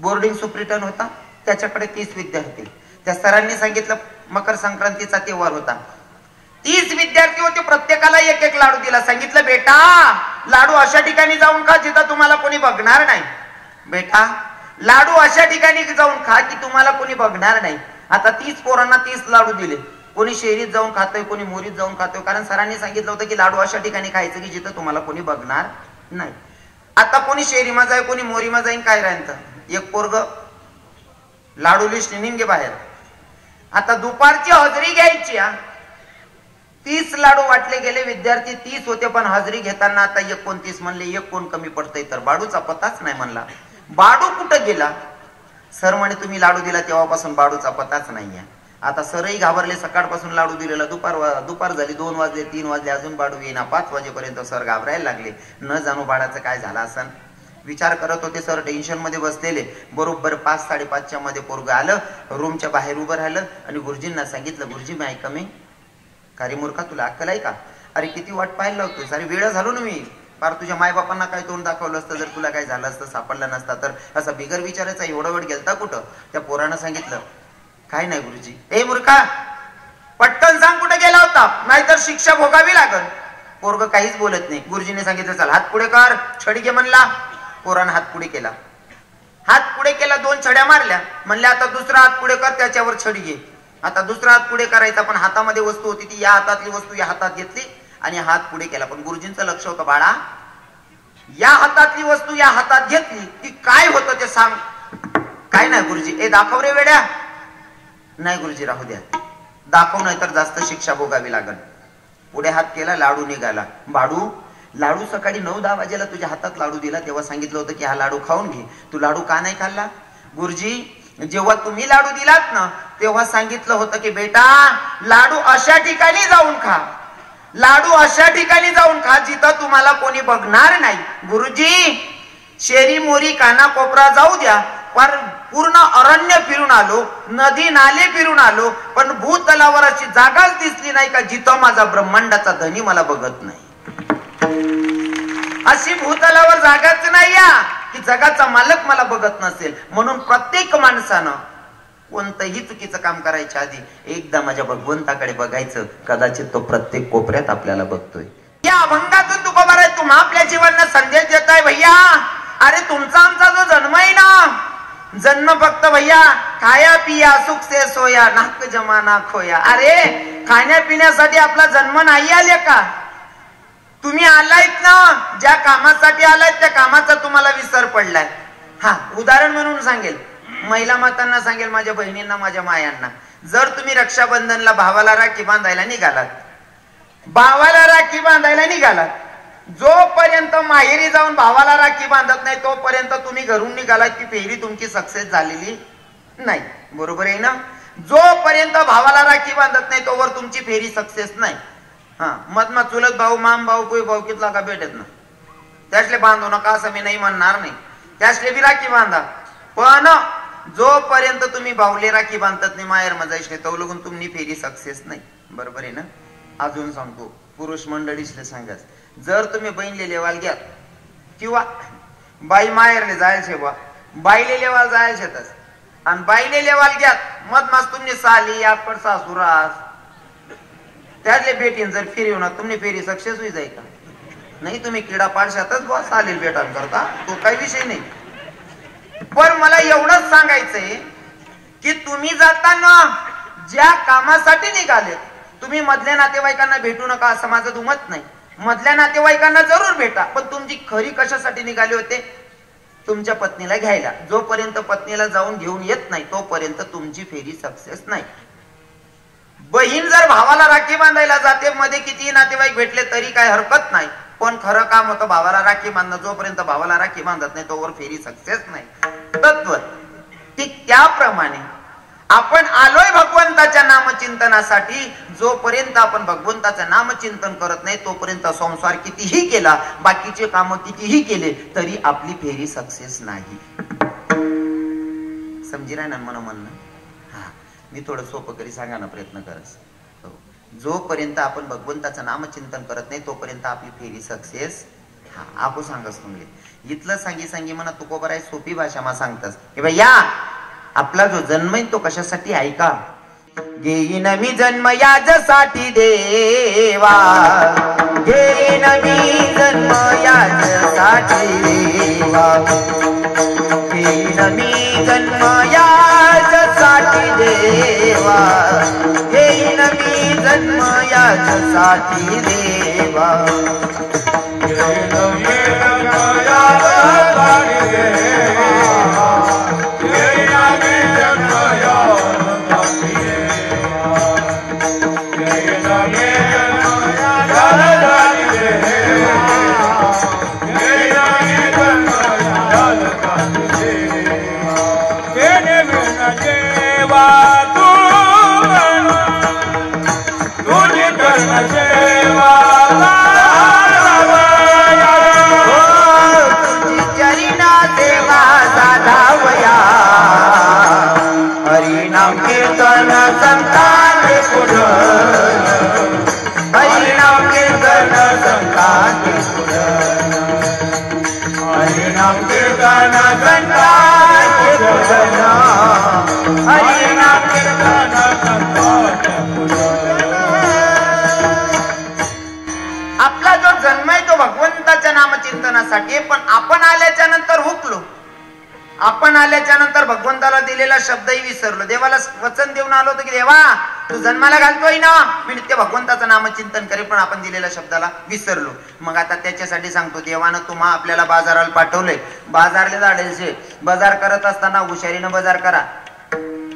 बोर्डिंग सुप्रिटन होता, त्याच्याकडे 30 विद्यार्थी. त्या सरांनी सांगितलं, मकर संक्रांतीचा तेव्हार होता, 30 विद्यार्थी होते, प्रत्येकाला एक एक लाडू दिला. सांगितलं, बेटा लाडू अशा ठिकाणी जाऊन खा जिथं तुम्हाला कोणी बघणार नाही. बेटा लाडू अशा ठिकाणी जाऊन खा की तुम्हाला कोणी बघणार नाही. आता 30 पोरांना 30 लाडू दिले. कोणी शेरीत जाऊन खातोय, कोणी मोरीत जाऊन खातोय, कारण सरांनी सांगितलं होतं की लाडू अशा ठिकाणी खायचं की जिथं तुम्हाला कोणी बघणार नाही. आता कोणी शेरीमा जाय, कोणी मोरीमा जाईन, काय राहतं. एक पोरग लाडू लिस्ट निघे बाहेर. आता दुपारची हजेरी घ्यायची. 30 लाडू वाटले गेले, विद्यार्थी 30 होते, पण हजेरी घेताना आता 29 म्हणले. एक कोण कमी पडतंय, तर बाडूचा पताच नाही म्हणला. बाडू कुठं गेला? सर म्हणे तुम्ही लाडू दिला तेव्हापासून बाडूचा पताच नाहीये. आता सरही घाबरले, सकाळपासून लाडू दिलेला, दुपार झाली, 2 वाजले, 3 वाजले, अजून बाडू येईना. 5 वाजेपर्यंत सर घाबरायला लागले. न जाणू बाळाचं काय झालं असन. विचार करत होते सर, टेन्शन मध्ये बसलेले. बरोबर 5-5:30च्या मध्ये पोरग आलं, रूमच्या बाहेर उभं राहिलं आणि गुरुजींना सांगितलं, गुरुजी मी ऐका, मी का रे मूर्खा, तुला अक्कल आहे का? अरे किती वाट पाहायला लावतोय, सारी वेळ झालो ना मी. फार तुझ्या मायबापांना काय तोंड दाखवलं असतं जर तुला काय झालं असतं, सापडलं नसता तर. असा बिगर विचारायचा एवढा वेळ गेलता कुठं? त्या पोरानं सांगितलं, काय नाही गुरुजी. ए मूर्खा, पटकन सांग कुठे गेला होता, नाहीतर शिक्षा भोगावी लागल. पोरग काहीच बोलत नाही. गुरुजीने सांगितलं, चल हात पुढे कर, छडी घे म्हणला. पोरानं हात पुढे केला. हात पुढे केला, 2 छड्या मारल्या. म्हणले आता दुसरा हात पुढे कर, त्याच्यावर छडी घे. आता दुसरा हात पुढे करायचा, पण हातामध्ये वस्तू होती, ती या हातातली वस्तू या हातात घेतली आणि हात पुढे केला. पण गुरुजींचं लक्ष होतं, बाळा या हातातली वस्तू या हातात घेतली ती काय होतं ते सांग. काय नाही गुरुजी. ए दाखव रे वेड्या. नाही गुरुजी राहू द्या, दाखव, नाही तर जास्त शिक्षा भोगावी लागल. पुढे हात केला, लाडू निघाला. बाडू लाडू सकाळी 9-10 वाजेला तुझ्या हातात लाडू दिला तेव्हा सांगितलं होतं की हा लाडू खाऊन घे, तू लाडू का नाही खाल्ला? गुरुजी जेव्हा तुम्ही लाडू दिलात ना तेव्हा सांगितलं होतं की बेटा लाडू अशा ठिकाणी जाऊन खा, लाडू अशा ठिकाणी जाऊन खा जिथं तुम्हाला कोणी बघणार नाही. गुरुजी शेरी मोरी काना कोपरा जाऊ द्या, पर पूर्ण अरण्य फिरून आलो, नदी नाले फिरून आलो, पण भूतलावर अशी जागाच दिसली नाही का जिथं माझा ब्रह्मांडाचा धनी मला बघत नाही. अशी भूतलावर जागाच नाही या की जगाचा मालक मला बघत नसेल. म्हणून प्रत्येक माणसानं कोणतंही चुकीचं काम करायच्या आधी एकदा माझ्या भगवंताकडे बघायचं. कदाचित तो प्रत्येक कोपऱ्यात आपल्याला बघतोय. या अभंगातून तुकोबार आहे तुम्हा आपल्या जीवनाला संदेश देताय. भैया अरे तुमचा आमचा जो जन्म आहे ना, जन्म फक्त भैया खाया पिया सुख से सोया नाक जमाना खोया. अरे खाण्यापिण्यासाठी आपला जन्म नाही आले का? तुम्ही आलायत ना, ज्या कामासाठी आलायत त्या कामाचा तुम्हाला विसर पडलाय. हा उदाहरण म्हणून सांगेल, महिला मातांना सांगेल, माझ्या बहिणींना, माझ्या मायांना, जर तुम्ही रक्षाबंधनला भावाला राखी बांधायला निघालात, भावाला राखी बांधायला निघालात, जोपर्यंत माहेरी जाऊन भावाला राखी बांधत नाही तोपर्यंत तुम्ही घरून निघालात की फेरी तुमची सक्सेस झालेली नाही. बरोबर आहे ना? जोपर्यंत भावाला राखी बांधत नाही तोवर तुमची फेरी सक्सेस नाही. हा मधमा चुलत भाऊ, माम भाऊ, कोई भाऊ कितला का भेटत ना, त्यासले बांधू नका असं मी नाही म्हणणार नाही, त्यासले बी राखी बांधा. पण जोपर्यंत तुम्ही भाऊले राखी बांधत नाही माहेर मजायचे तो लगून तुम्ही फेरी सक्सेस नाही. बरोबर आहे ना? अजून सांगतो, पुरुष मंडळीसले सांगाच, जर तुम्ही बहिणले लेवाल घ्या किंवा बाई माहेरले जायचे बा, बाईले लेवाल जायचेतच आणि बाईले लेवाल घ्या मधमास तुम्ही साली आपण सासुरास त्यातले भेटीन जर फेरी होणार तुम्ही फेरी सक्सेस होई जाईल का? नाही, तुम्ही किडा पाडशातच बॉस चालेल भेटान करता, तो काही विषय नाही. पण मला एवढंच सांगायचंय की तुम्ही जाताना ज्या कामासाठी निघाले तुम्ही मधल्या नातेवाईकांना भेटू नका असं माझं दुमत नाही. मधल्या नातेवाईकांना जरूर भेटा, पण तुमची खरी कशासाठी निघाले होते? तुमच्या पत्नीला घ्यायला. जोपर्यंत पत्नीला जाऊन घेऊन येत नाही तोपर्यंत तुमची फेरी सक्सेस नाही. बहीण जर भावाला राखी बांधायला जाते, मध्ये कितीही नातेवाईक भेटले तरी काही हरकत नाही, पण खरं काम होतं भावाला राखी बांधणं. जोपर्यंत भावाला राखी बांधत नाही तोवर फेरी सक्सेस नाही. तत्व ठीक त्याप्रमाणे आपण आलोय भगवंताच्या नामचिंतनासाठी. जोपर्यंत आपण भगवंताचं नामचिंतन करत नाही तोपर्यंत संसार कितीही केला, बाकीचे काम कितीही केले तरी आपली फेरी सक्सेस नाही. समजी राही ना म्हणणं? हा, मी थोडं सोपं करी सांगायला प्रयत्न करस. जोपर्यंत आपण भगवंताचं नामचिंतन करत नाही तोपर्यंत आपली फेरी सक्सेस आपू सांगस तुम्ही इथलं सांगी म्हणा तुकोबराय सोपी भाषा मा सांगतास की बाई या आपला जो जन्म आहे तो कशासाठी ऐका घेईन मी जन्म याच्यासाठी देवा घेईन मी जन्म याच्यासाठी देवा घेईन मी जन्म याच्यासाठी देवा घेईन मी जन्म याच्यासाठी देवा हरिनाम कीर्तन संतांचे पुढं हरिनाम कीर्तन संतांचे पुढं हरिनाम कीर्तन संतांचे पुढं हरिनाम कीर्तन संतांचे पुढं आपला जो जन्म आहे तो भगवंताच्या नामचिंतनासाठी पण आपण आल्याच्या नंतर हुकलो आपण आल्याच्या नंतर भगवंताला दिलेला शब्दही विसरलो देवाला वचन देऊन आलो होतो की देवा तू जन्माला घालतोय ना मी नित्य भगवंताचं नामचिंतन करे पण आपण दिलेल्या शब्दाला विसरलो मग आता त्याच्यासाठी सांगतो देवानं तुम्हा आपल्याला बाजाराला पाठवले बाजारले जाडेलचे बाजार करत असताना हुशारीनं बाजार करा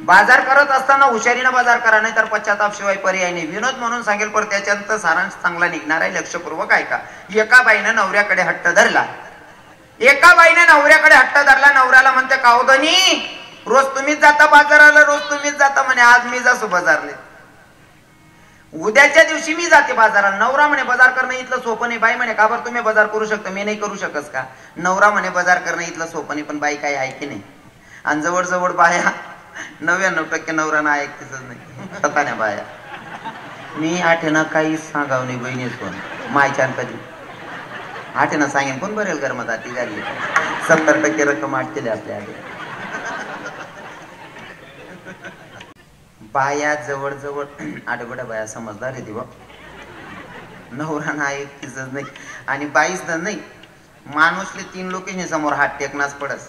बाजार करत असताना हुशारीनं बाजार करा नाही तर पश्चाताप शिवाय पर्याय नाही विनोद म्हणून सांगेल पण त्याच्यात सारांश चांगला निघणार आहे लक्षपूर्वक ऐका एका बाईनं नवऱ्याकडे हट्ट धरला एका बाईने नवऱ्याकडे हट्ट धरला नवऱ्याला म्हणते कावधनी रोज तुम्हीच जाता बाजाराला रोज तुम्हीच जाता म्हणे आज मी जासो बाजारले उद्याच्या दिवशी मी जाते बाजाराला नवरा म्हणे बाजार करणं इथलं सोपं नाही बाई म्हणे का बरं तुम्ही बाजार करू शकता मी नाही करू शकत का नवरा म्हणे बाजार करणं इथलं सोपं नाही पण बाई काही ऐके नाही आणि जवळ जवळ बाया 99% नवऱ्यानं ऐकतेच नाही स्वतःने बाया मी आठेना काही सांगाव नाही बहिणीच कोण मायच्यान कधी आठेना सांगेन कोण बरेल घर मध्ये ती झाली 70% रक्कम आटलेली आपल्या बाया जवळ जवळ आठवड्या बाया समजदार आहे ती बा नवरा ऐकतेच नाही आणि बाईच नाही माणूसले 3 लोकेशन समोर हात टेकनाच पडस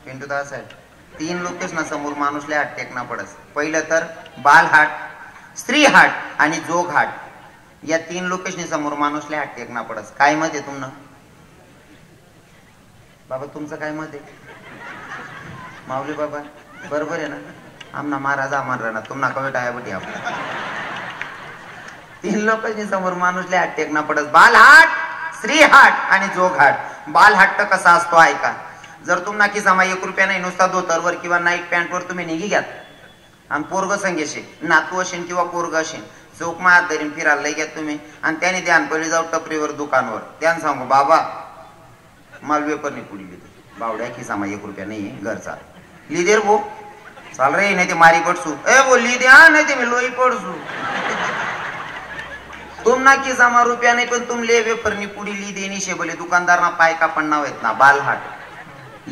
पिंटू दास साहेब 3 लोकेशन समोर माणूसले हात टेकना पडस पहिलं तर बालहाट स्त्री हाट आणि जोग हाट या 3 लोकेशन समोर माणूसले हात टेकना पडस काय मत आहे तुमनं बाबा तुमचं काय मत आहे माऊली बाबा बरोबर आहे ना आमना महाराज आम्हाला राहणार तुम्हाला कवेट आहे बटी आपण 3 लोकांनी समोर माणूसले हात टेकना पडस बालहाट स्त्री हाट आणि जोग हाट बालहाट तर कसा असतो ऐका जर तुम्हाला खिसामा 1 रुपया नाही नुसता धोतरवर किंवा नाईट पॅन्टवर तुम्ही निघी घ्यात आणि पोरग संगेशे नातू असेल किंवा पोरग असेल चौक मा हात धरून फिरायला लई घ्या तुम्ही आणि त्याने ध्यान पडली जाऊ टपरीवर दुकानवर त्यानं सांगू बाबा मला वेपर नाही पुढी लिहिते बावड्या खिसामा 1 रुपया नाही घरचा लिदेर भो चाल रे नाही ते मारी पडसू ए बोलली द्या नाही ते मी लोई पडसू तुम ना खिसामा रुपया नाही पण तुम ले वेपरनी पुढी ली देनी शेबले दुकानदार ना पाय का पण नाव आहेत ना बालहाट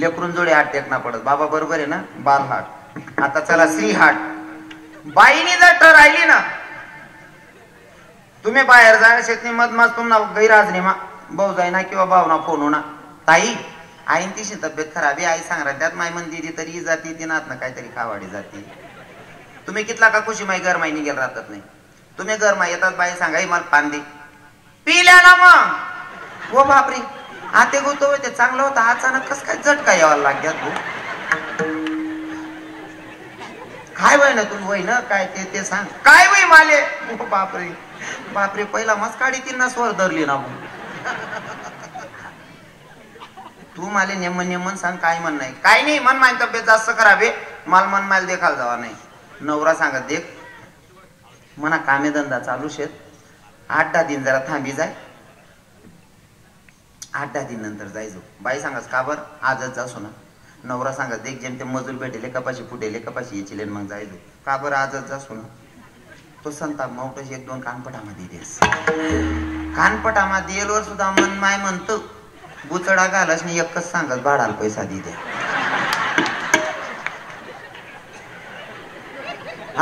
लेकरून जोडे हात टेकना पडत बाबा बरोबर आहे ना बालहाट आता चला श्री हाट बाईनी जर ठरायली ना तुम्ही बाहेर जाण्या शेतनी मधमाच तुम्हाला गैराज नाही मा भाऊ जाय ना किंवा भावना फोन होणार ताई आईन तिशी तब्येत खराब आहे आई सांगणार त्यात माय मन दिदी तरी जाती ती नात ना काहीतरी खावाडी जाते तुम्ही कितला का खुशी माई गरमाई निघेल राहतात नाही तुम्ही गरमाई येतात बाई सांगाई मला पान दे पिल्या ना मग हो बापरे आते गोतो ते चांगलं होतं अचानक कस काय झटका यावा लागल्यात काय वय ना तुम्ही वय ना काय ते सांग काय वय माले बापरे बापरे पहिला मस्त काढी तीन स्वर धरली ना तू माले नेमन सांग काय म्हण नाही काय नाही मन माय तब्येत जास्त करावे माल मन माल देखाल जावा नाही नवरा सांगत देख मना कामे धंदा चालू शेत 8-10 दिन जरा थांबी जाय 8-10 दिन नंतर जायचो बाई सांगस का बर आजच जासो ना नवरा सांगत देख जेम ते मजूर भेटेले कपाशी फुटेले कपाशी येचिले मग जायचो का बर आजच जासो ना तो संताप मोठं एक दोन कानपटामध्ये देस कानपटामध्ये येलोर सुद्धा मन माय म्हणतो बुचडा घालस नाही एकच सांगत भाडाला पैसा दे द्या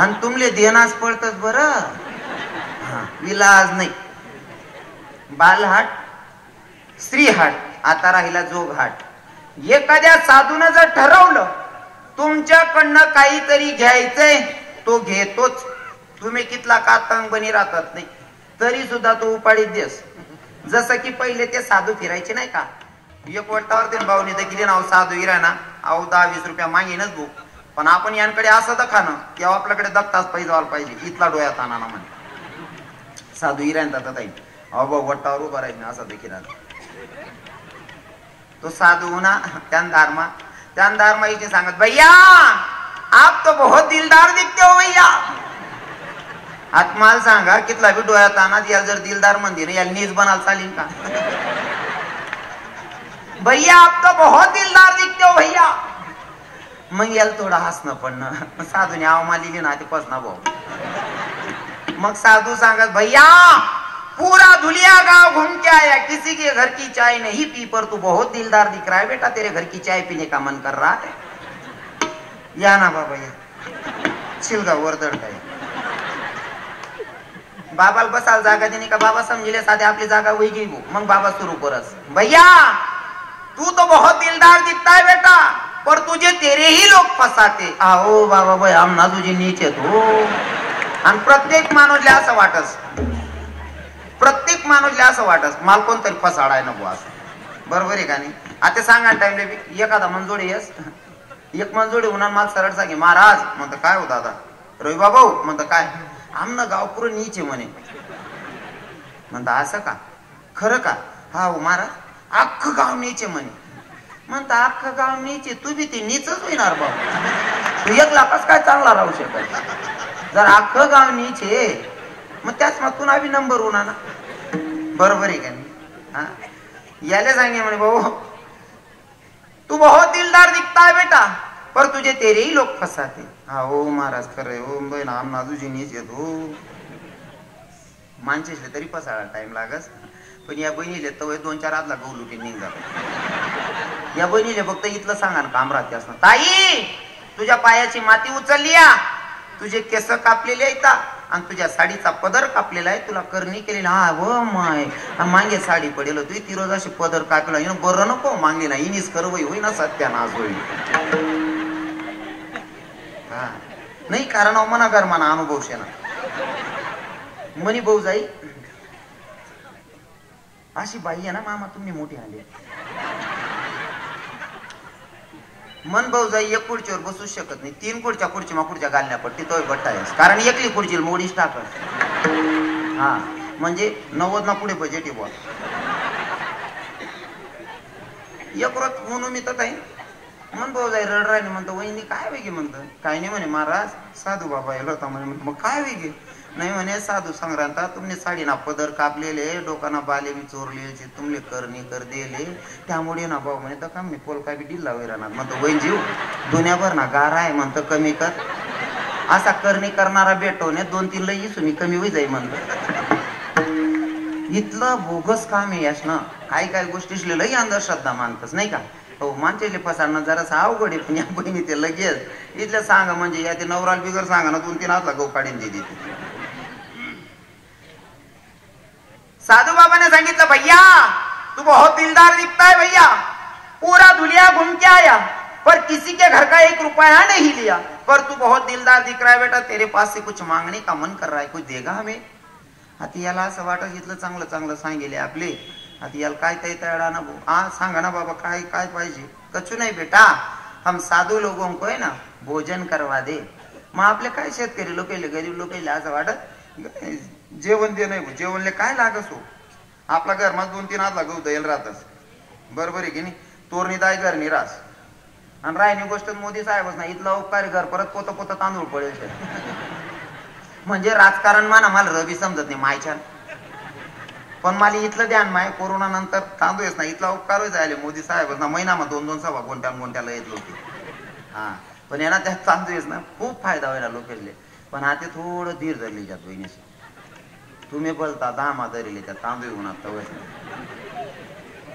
आणि तुमले देनाच पडतच बरं विलाज नाही बालहाट स्त्रीहाट आता राहिला जोगहाट एखाद्या साधून जर ठरवलं तुमच्याकडनं काहीतरी घ्यायचंय तो घेतोच तुम्ही कितला कातंग बनी राहतात नाही तरी सुद्धा तो उपाडीत देस जसं की पहिले ते साधू फिरायचे नाही का एक वट्टावर ते भाऊनी तर किती नाव साधू हिरा ना अहो 10-20 रुपया मागेनच भाऊ पण आपण यांकडे असं तर खाणं तेव्हा आपल्याकडे दत्ताच पैसे व्हायला पाहिजे इथला डोळ्यात आणा म्हणे साधू हिरायन जातात अहो भाऊ वट्टावर उभा राहील असा देखील तो साधू ना त्यान धारमा इसे सांगत भैया आप तो बहुत दिलदार दिखते हो भैया आत्माल सांगा कितला बी डोळ्यात आणत याला जर दिलदार म्हणते ना याला नीज बनाल चालीन का भैया आप तो बहुत दिलदार दिखते हो भैया मग याला थोडं हसणं पडणं साधूने आव लिहिली ना ते पसना भाऊ मग साधू सांगत भैया पूरा दुनिया गांव घूम के आया किसी के घर की चाय नहीं पी पर तू बहुत दिलदार दिख रहा है बेटा तेरे घर की चाय पीने का मन कर रहा है या ना बाबा या छिलगा वर्दळ काय बाबाला बसाल जागा देणे का बाबा समजले साधे आपली जागा वही घेऊ मग बाबा सुरू करस भैया तू तो बहुत दिलदार दिखता है बेटा पर तुझे तेरे ही लोग फसाते आओ बाबा भाई आमना तुझे नीचे तो आणि प्रत्येक माणूसला असं वाटस प्रत्येक माणूसला असं वाटस माल कोणतरी फसाडाय नको असं बरोबर आहे का नाही आता सांगा टाइमले एखादा मनजोडी येस एक मनजोडी होणार माल सरळ सांगे महाराज म्हणतं काय हो दादा रवी बाबा म्हणतं काय आमनं गाव पुरं नीचे म्हणे म्हणता असं का खरं का हा हो महाराज अख्खं गाव नीचे म्हणे म्हणता अख्खं गाव नीचे तू बी ते नीचच होणार बाबा तू एकला कस काय चांगला राहू शकत जर अख्खं गाव नीचे मग त्याच मग तुला बी नंबर होणार ना बरोबर आहे का नाही हा याले सांगे म्हणे भाऊ तू बहुत दिलदार दिखता है बेटा पर तुझे तेरे ही लोग फसाते हा हो महाराज खरंय हो बहीण आमना तुझी नीच येत हो माणसेसले तरी फसायला टाइम लागस पण या बहिणीले तर 2-4 आदला गहू लुटीन निघाला या बहिणीले फक्त इथलं सांगा ना काम राहते असं ताई तुझ्या पायाची माती उचलली या तुझे केस कापलेले आहेत आणि तुझ्या साडीचा पदर कापलेला आहे तुला करणी केलेला हा व माय मागे साडी पडेल तू ती रोज अशी पदर कापला बरं नको मागे ना इनीस करवई होई ना सत्यानाश होईल हा नाही कारण मना कर म्हणा अनुभव शेना मनी भाऊ जाई अशी बाई आहे ना मामा तुम्ही मोठी आले मन भाऊ जाई एक खुर्चीवर बसू शकत नाही 3 खुर्च्या खुर्च्या घालण्या पडते तोय बट्टा आहे कारण एकली खुर्ची मोडीच टाकत हा म्हणजे 90 ना पुढे बजेट आहे बुवा एक रोज म्हणून मी तर काही मन भाऊ जाई रड राहिली म्हणतो वहिनी काय वेगळे म्हणतं काय नाही म्हणे महाराज साधू बाबा येलो होता म्हणे मग काय वेगळे नाही म्हणे साधू संग्रांता तुमने साडी ना पदर कापलेले डोकाना बाले बी चोरलेले तुमले करणी कर दिले त्यामुळे ना भाऊ म्हणे तर का मी पोलका बी डिल्ला वैरानात म्हणतो वहीन जीव दुनियाभर ना गारा आहे म्हणतं कमी कर असा करणी करणारा भेटवणे 2-3 लई मी कमी होई जाई म्हणलं इथलं बोगस काम आहे यास ना काही गोष्टी लई अंधश्रद्धा मानतच नाही का हो माणसाले फसाडणं जरासं अवघड आहे पण या बहिणी ते लगेच इथलं सांगा म्हणजे या ते नवराल बिगर सांगा ना 2-3 हातला गहू काढीन दे साधू बाबा ने सांगितलं भैया तू बहुत दिलदार दिखता है भैया पूरा दुनिया घूम के आया पर किसी के घर का 1 रुपया नहीं लिया पर तू बहुत दिलदार दिख रहा है बेटा तेरे पास से कुछ मांगने का मन कर रहा है कुछ देगा हमें आता याला असं वाटत इथलं चांगलं सांगेले आपले आता याला काय तैतळा ना भाऊ सांगा ना बाबा काय पाहिजे कचू नाही बेटा हम साधू लोगों को है ना भोजन करवा दे मग आपले काय शेतकरी लोक गरीब लोक असं वाटत जेवण दे नाही जेवणले काय लागस हो आपला घर मग 2-3 हातला गहू द्यायला राहतच बरोबर आहे की नाही तोरणी दाय घर निरास आणि राहिनी गोष्ट मोदी साहेबच ना इथला उपकारी घर परत पोत तांदूळ पडेल म्हणजे राजकारण माना मला रवी समजत नाही मायच्या पण मला इथलं ध्यान माय कोरोना नंतर तांदूळच ना इथला उपकार जायले मोदी साहेबच ना महिनामा 2-2 सभा गोंट्याला येत होते हा पण यांना त्यात तांदूळच ना खूप फायदा व्हायला लोकांले पण आता थोडं धीर धरली त्यात बहिणीस तुम्ही बोलता दामा धरले त्या तांदूळ उन्हात तवस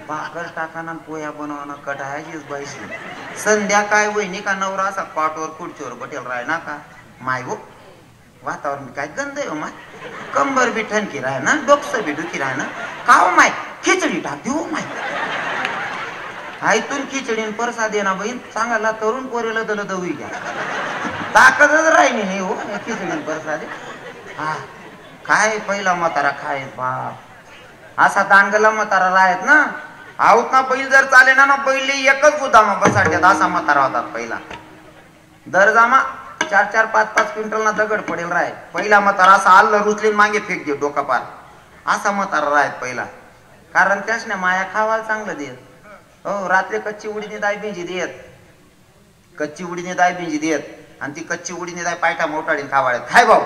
भाकर टाकाना पोया बनवणं कटायचीच बाईशी संध्याकाळ वहिनी का नवरा असा पाटवर खुर्चीवर बटेल राय ना का माय गो वातावरण काय गंध आहे माय कंबर बी ठणकी राह ना डोकसं बी दुखी राह ना काव माय खिचडी टाक देऊ माय आयतून खिचडीन परसा दे ना बहीण सांगायला तरुण पोरेला दल दवी घ्या ताकदच राहिली नाही हो खिचडीन परसा दे हा काय पहिला म्हातारा खाय बाप असा दांडगला म्हातारा राहत ना आऊत ना बैल जर चाले ना बैल एकच गुदामा बसाट्यात असा म्हातारा होतात पहिला दरजामा 4-4, 5-5 क्विंटल ना दगड पडेल राय पहिला म्हातारा असा आल्ल रुचलीन मागे फेक दे डोका पार असा म्हातारा राहत पहिला कारण त्याच ना माया खावायला चांगलं देत हो रात्री कच्ची उडीने दाय बिंजी देत कच्ची उडीने दाय बिंजी देत आणि ती कच्ची उडीने दाय पायटा मोठाडीन खावाळ्यात खाय भाऊ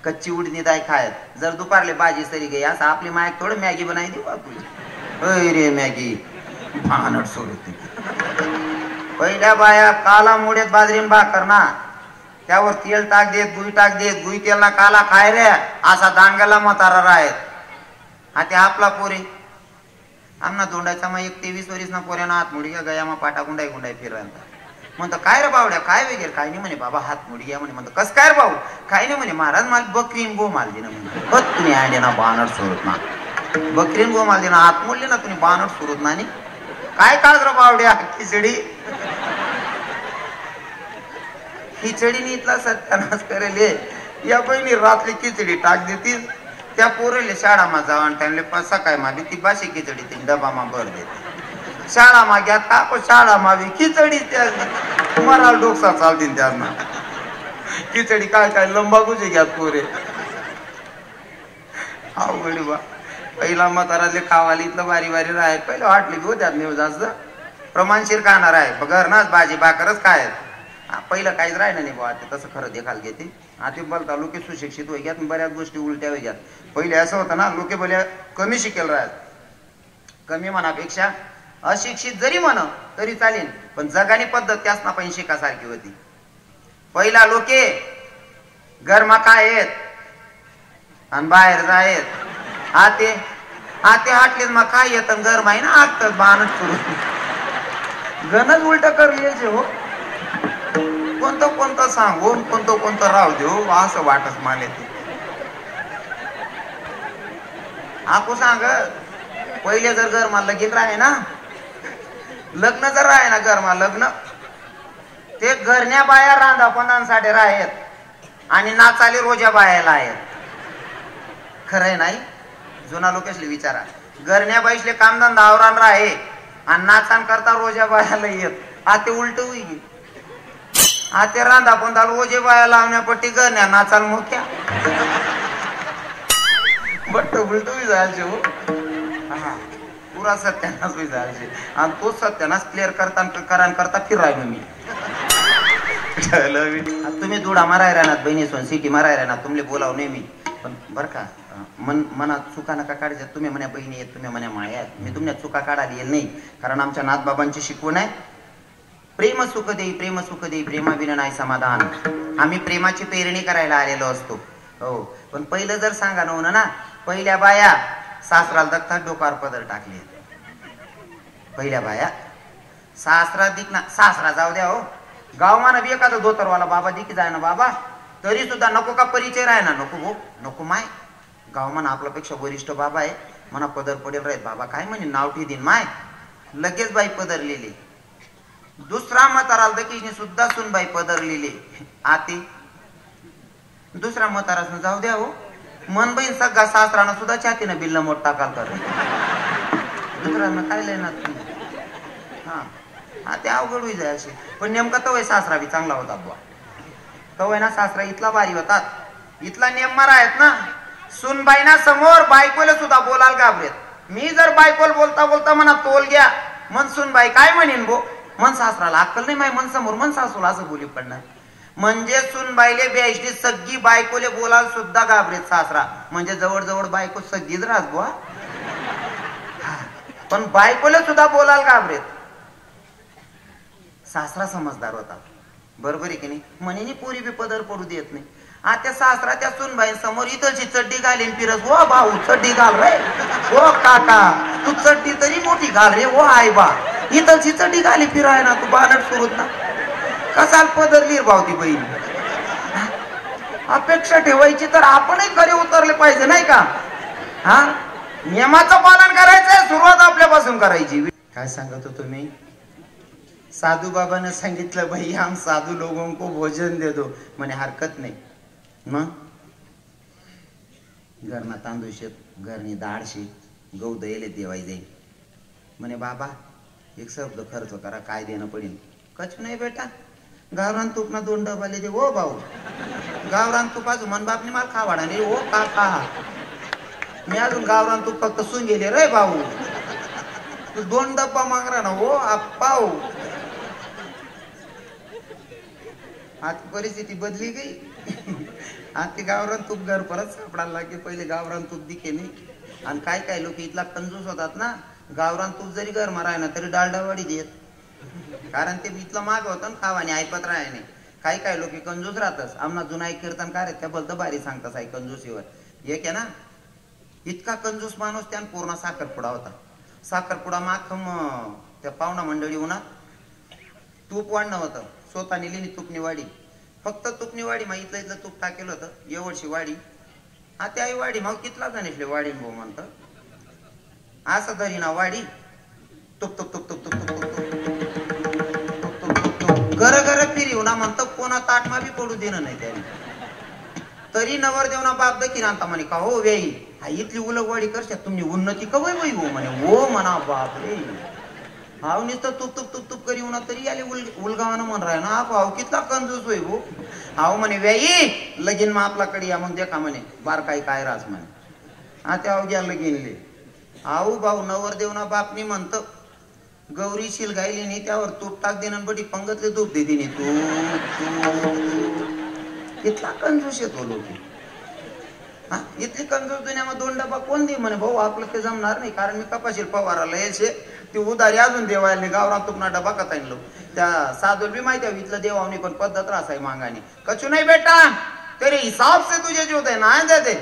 कच्ची उडीने दाय खायत जर दुपारले भाजी सरी गई असं आपली माया थोडं मॅगी बनाई देऊ आपली अय रे मॅगी भानट सोडत पहिल्या बाया काला मोड्यात बाजरीन भाकर ना त्यावर तेल टाक देत गुई टाक देत गुई तेलना काला खाय रे असा दांगाला म्हातारा राहत आता आपला पोरे आमना दोंडायचा मग 23 वर्ष ना पोऱ्याना हात मुडी गया मग पाटा गुंडाई गुंडाई फिरवायला म्हणतो काय रे बावड्या काय वगैरे काय नाही म्हणे बाबा हात मुडी घ्या म्हणे म्हणतो कस काय रे भाऊ काय नाही म्हणे महाराज मला बकरीन गो माल दे ना म्हणे बघ तुम्ही आडे ना बानट सोडत ना बकरीन गो माल दे ना हात मुडली ना तुम्ही बानट सोडत ना काय काळ रे बावड्या खिचडी खिचडीने इथला सत्यानाश करेल या बहिणी रात्री खिचडी टाक देतील त्या पोरेले शाळामा जावा आणि त्यांना सकाळी मागे ती बाशी खिचडी ती डबामा भर देते शाळा मा घ्या काप शाळा मावी खिचडी त्या मला डोकसा चालतील त्यांना खिचडी काय काय लंबागुजी घ्या पोरे अवघड बा पहिला म्हाताराले खावाली इथलं बारी बारी राहत पहिलं वाटली घेऊ त्यात नेऊ जास्त प्रमाणशीर खाणार आहे घर नाच भाजी भाकरच काय पहिलं काहीच राहिलं नाही बाबा ते तसं खरं देखाल घेते आता बोलता लोके सुशिक्षित होई घ्यात बऱ्याच गोष्टी उलट्या होई घ्यात पहिले असं होतं ना लोके बोल्या कमी शिकेल राहत कमी मनापेक्षा अशिक्षित जरी म्हण तरी चालेल पण जगानी पद्धत त्याच ना पण शिकासारखी होती पहिला लोके घरमा काय आहेत आणि बाहेर जायत आते हाटलेत मग काय येत घर माही ना आगत बाणच सुरू गणच उलट करले हो कोणतं कोणतं सांगून कोणतं राव देऊ असं वाटत माले ते आकू सांग पहिले जर घरमा लगीन राहे ना लग्न जर राहे ना घरमा लग्न ते घरण्या बाया रांधा पणांसाठी राहत आणि नाचाले रोजा बायाला आहेत खरंय नाही जुना लोकेशले विचारा घरण्या बाईसले कामधंदा आवरान राहे आणि नाचान करता रोजा बायाला येत आते उलट होई आते रांधा पण रोजे बाया लावण्यापट्टी घरण्या नाचाल मोक्या बट्ट उलट जायचे हो हा पुरा सत्यानाश जायचे आणि तो सत्यानाश क्लिअर करता फिराय मी तुम्ही दुडा माराय राहणार बहिणी सोन सिटी माराय राहणार तुमले बोलाव नाही मी पण बर का मनात चुका नका काढायच्या तुम्ही म्हण्या बहिणी आहेत तुम्ही म्हण्या माया आहेत मी तुमच्या चुका काढायला येईल नाही कारण आमच्या नाथबाबांची शिकवण आहे प्रेम सुख देई प्रेमाविना नाही समाधान आम्ही प्रेमाची पेरणी करायला आलेलो असतो हो पण पहिलं जर सांगा नव्हतं ना पहिल्या बाया सासराला दखतात डोकावर पदर टाकले पहिल्या बाया सासरा दिकना सासरा जाऊ द्या हो गावमाना बी एखादा धोतरवाला बाबा दिकी जाय ना बाबा तरी सुद्धा नको का परिचय राय ना नको भाऊ नको माय गावमान आपल्यापेक्षा वरिष्ठ बाबा आहे म्हणा पदर पडेल राहत बाबा काय म्हणे नाव ठेवीन माय लगेच बाई पदरलेली दुसरा म्हातारा दकीशने सुद्धा सुनबाई पदरलेली आती दुसरा म्हातारा जाऊ द्या हो मन बहीण सगळा सासरानं सुद्धा छातीनं बिल्ल मोठ टाकाल कर दुसऱ्यांना काय लेणार तुम्ही हा ते अवघड होई जाय असे पण नेमका तवय सासरा बी चांगला होता बुवा तवय ना सासरा इथला भारी होतात इथला नेममार आहेत ना सुनबाईना समोर बायकोला सुद्धा बोलाल घाबरेत मी जर बायकोल बोलता बोलता म्हणा तोल घ्या मन सुनबाई काय म्हणेन बो मन सासराला अक्कल नाही माय मन समोर मन सासूला असं बोली पडणार म्हणजे सुनबाईले बेशनी सगळी बायकोले बोलाल सुद्धा घाबरेत सासरा म्हणजे जवळ जवळ बायको सगळीच राहत बुवा पण बायकोले सुद्धा बोलाल घाबरेत सासरा समजदार होता बरोबर आहे की नाही म्हणे पोरी बी पदर पडू देत नाही आता सासरा त्या सुनबाई समोर इथलची चड्डी घालीन फिरस, ओ भाऊ चड्डी घाल रे, ओ काका तू चड्डी तरी मोठी घाल रे, ओ आई बा इथलची चड्डी घाली फिराय ना, तू बालट सुरूत ना कसाल पदरली भाऊ ती बहीण. अपेक्षा ठेवायची तर आपणही खरे उतरले पाहिजे नाही का. हा नियमाचं पालन करायचंय, सुरुवात आपल्यापासून करायची. काय सांगत होतो मी, साधू बाबा ने सांगितलं भाई हम साधू लोगों को भोजन दे दो, म्हणे हरकत नाही. मग घरना तांदूळ शेत, घरनी डाळ शे, गहू दयेले देवाई जाईल. म्हणे बाबा एक शब्द खर्च करा, काय देणं पडेल. कच नाही बेटा, गावरान तूप ना 2 डबाले दे. ओ भाऊ गावरान तुपाचं मन बापने मला खावाडा नाही. ओ काका मी अजून गावरान तूप फक्त सून गेले रे भाऊ, तू 2 डब्बा मागरा ना. ओ आप्पाऊ आता परिस्थिती बदली गई. आता गावरान तूप घर परत सापडायला लागले. पहिले गावरान तूप दिखे नाही. आणि काय काय लोक इथला कंजूस होतात ना, गावरान तूप जरी घर माराय ना तरी डालडावाडी देत, कारण ते इथलं माग होतं ना खावाने ऐपत राहाय नाही. काही काही लोक कंजूस राहतच. आमना जुना कीर्तन काय त्या बोलतं भारी सांगतात आई कंजूसीवर. एक आहे ना इतका कंजूस माणूस, त्यानं पूर्ण साखरपुडा होता. साखरपुडा माखम त्या पाहुणा मंडळी उन्हात तूप वाढणं होतं. स्वतःने लिहिली तुपणी वाडी, फक्त तुपणी वाडी मग इथलं तूप टाकेलं होतं. एवढशी वाडी आता आई वाडी मग कितला जाणीसले वाडी भाऊ म्हणत असं धरी ना वाडी तुप तुप तुप तुप तुप तुप तुप घर घर फिरी ना म्हणतं कोणा ताटमा बी पडू देणं नाही त्याने. तरी नवर देवना बाप देखील आणता म्हणे का हो वेई हा इथली उलगवाडी करशात तुम्ही उन्नती कवय बाई हो म्हणे. हो म्हणा बाप रे, हाव नुसतं तुप तुप तुप तुप करी उन्हा तरी आले उलगावानं म्हण राह ना. भाऊ कितला कंजूस होई हो. हाव म्हणे वेई लगीन मग आपल्याकडे या मग देखा म्हणे बार काय राज म्हणे. हा त्या अवघ्या लगीनले आऊ भाऊ नवर देवना बापनी म्हणत गौरी शिल गायली नाही त्यावर तूप टाक देणं बडी पंगतले तूप दे दिनी. तू इतला कंजूस येतो लोक. हा इतली कंजूस दुनियामध्ये 2 डबा कोण दे म्हणे. भाऊ आपलं ते जमणार नाही, कारण मी कपाशील पवाराला यायचे ती उदारी अजून देवायला गावरान तुपना डबा कथा आणलो. त्या साधूल बी माहिती आहे इथलं देवावनी पण पद्धत रास आहे मांगानी. कचू नाही बेटा तेरे हिसाब से तुझे जो होते ना देते.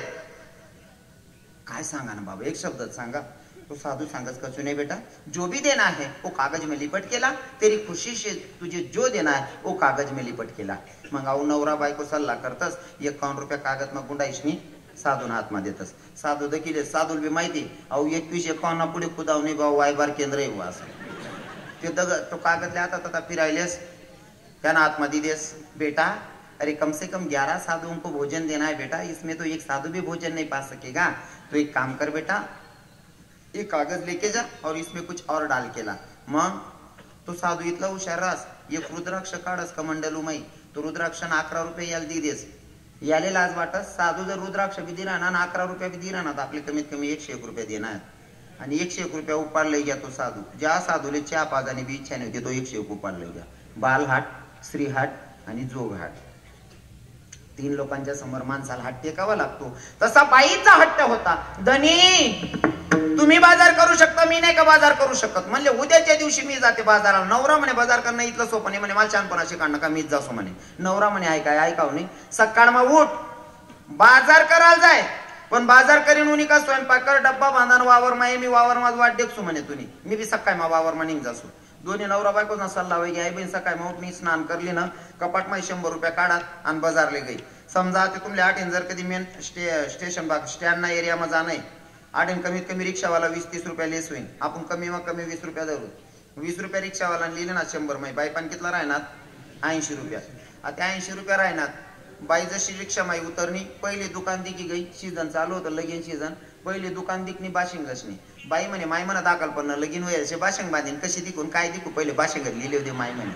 काय सांगा ना बाबा, एक शब्दात सांगा. तो साधू सांगत कचू नहीं बेटा, जो भी देना है वो कागज में लिपट केला, तेरी खुशी से तुझे जो देना है वो कागज में लिपट केला. मग आऊ नवरा बायको सल्ला करतस 51 रुपया कागद मग गुंडाईशनी साधून हात मध्ये देतस. साधू देखील साधूल बी माहिती अहो 21-51 पुढे खुदाव नाही भाऊ वायबार केंद्र आहे असं. ते तो कागद आता तथा फिरायलेस त्यानं हात मध्ये देस. बेटा अरे कम से कम 11 साधुओं को भोजन देना है बेटा, इसमें तो एक साधु भी भोजन नहीं पा सकेगा. तो एक काम कर बेटा, एक कागज लेके जा और इसमें कुछ और डाल केला. मग तो साधू इथला हुशार रास. एक रुद्राक्ष काढस कमंडलू माई, तो रुद्राक्ष 11 रुपये याला दी देस. याले लाज वाटस. साधू जर रुद्राक्ष बी दिला ना 11 रुपये बी दिला ना तर आपले कमीत कमी 101 रुपये देणार. आणि 101 रुपया उपाडले घ्या तो साधू. ज्या साधूले चहा पाजाने बी इच्छा नव्हती तो 101 उपाडले घ्या. बालहाट, श्रीहाट आणि जोगहाट 3 लोकांच्या समोर माणसाला हात टेकावा लागतो. तसा बाईचा हट्ट होता. धनी तुम्ही बाजार करू शकता, मी नाही का बाजार करू शकत. म्हणले उद्याच्या दिवशी मी जाते बाजाराला. नवरा म्हणे बाजार करणं इथलं सोपं नाही म्हणे, मला छानपणा शिकाणं का मीच जासो म्हणे. नवरा म्हणे ऐकाव नाही, सकाळ मग उठ बाजार करायला जाय, पण बाजार करीन उनी का स्वयंपाक कर, डब्बा बांधान वावर माये मी वावर माझ वाट देखसू म्हणे. तुम्ही मी बी सकाळ मा वावर मा निघ जासू. दोन्ही नवरा बायको ना सल्ला वैगे आई बहीण सकाळ मग मी स्नान करली ना कपाट मा 100 रुपया काढात आणि बाजारले गई. समजा ते तुमले 8 जर कधी मेन स्टेशन बाग स्टँड ना एरिया मा जाणं आठेन कमीत कमी रिक्षावाला 20-30 रुपया लेस होईल. आपण कमी मग कमी 20 रुपया धरू. 20 रुपया रिक्षावाला लिहिले ना 100 माई बाईपान कितला राहणार 80 रुपया. आता 80 रुपया राहणार. बाई जशी रिक्षा माई उतरणी पहिले दुकान दिकी गई. सीझन चालू होतं लगीन सीझन. पहिले दुकान दिकनी बाशिंग असणी. बाई म्हणे माय म्हणा दाखल पण लगीन व्हायचे बाशिंग बांधीन कशी दिकून काय दिकू पहिले बाशिंग लिहिले होते माय म्हणे.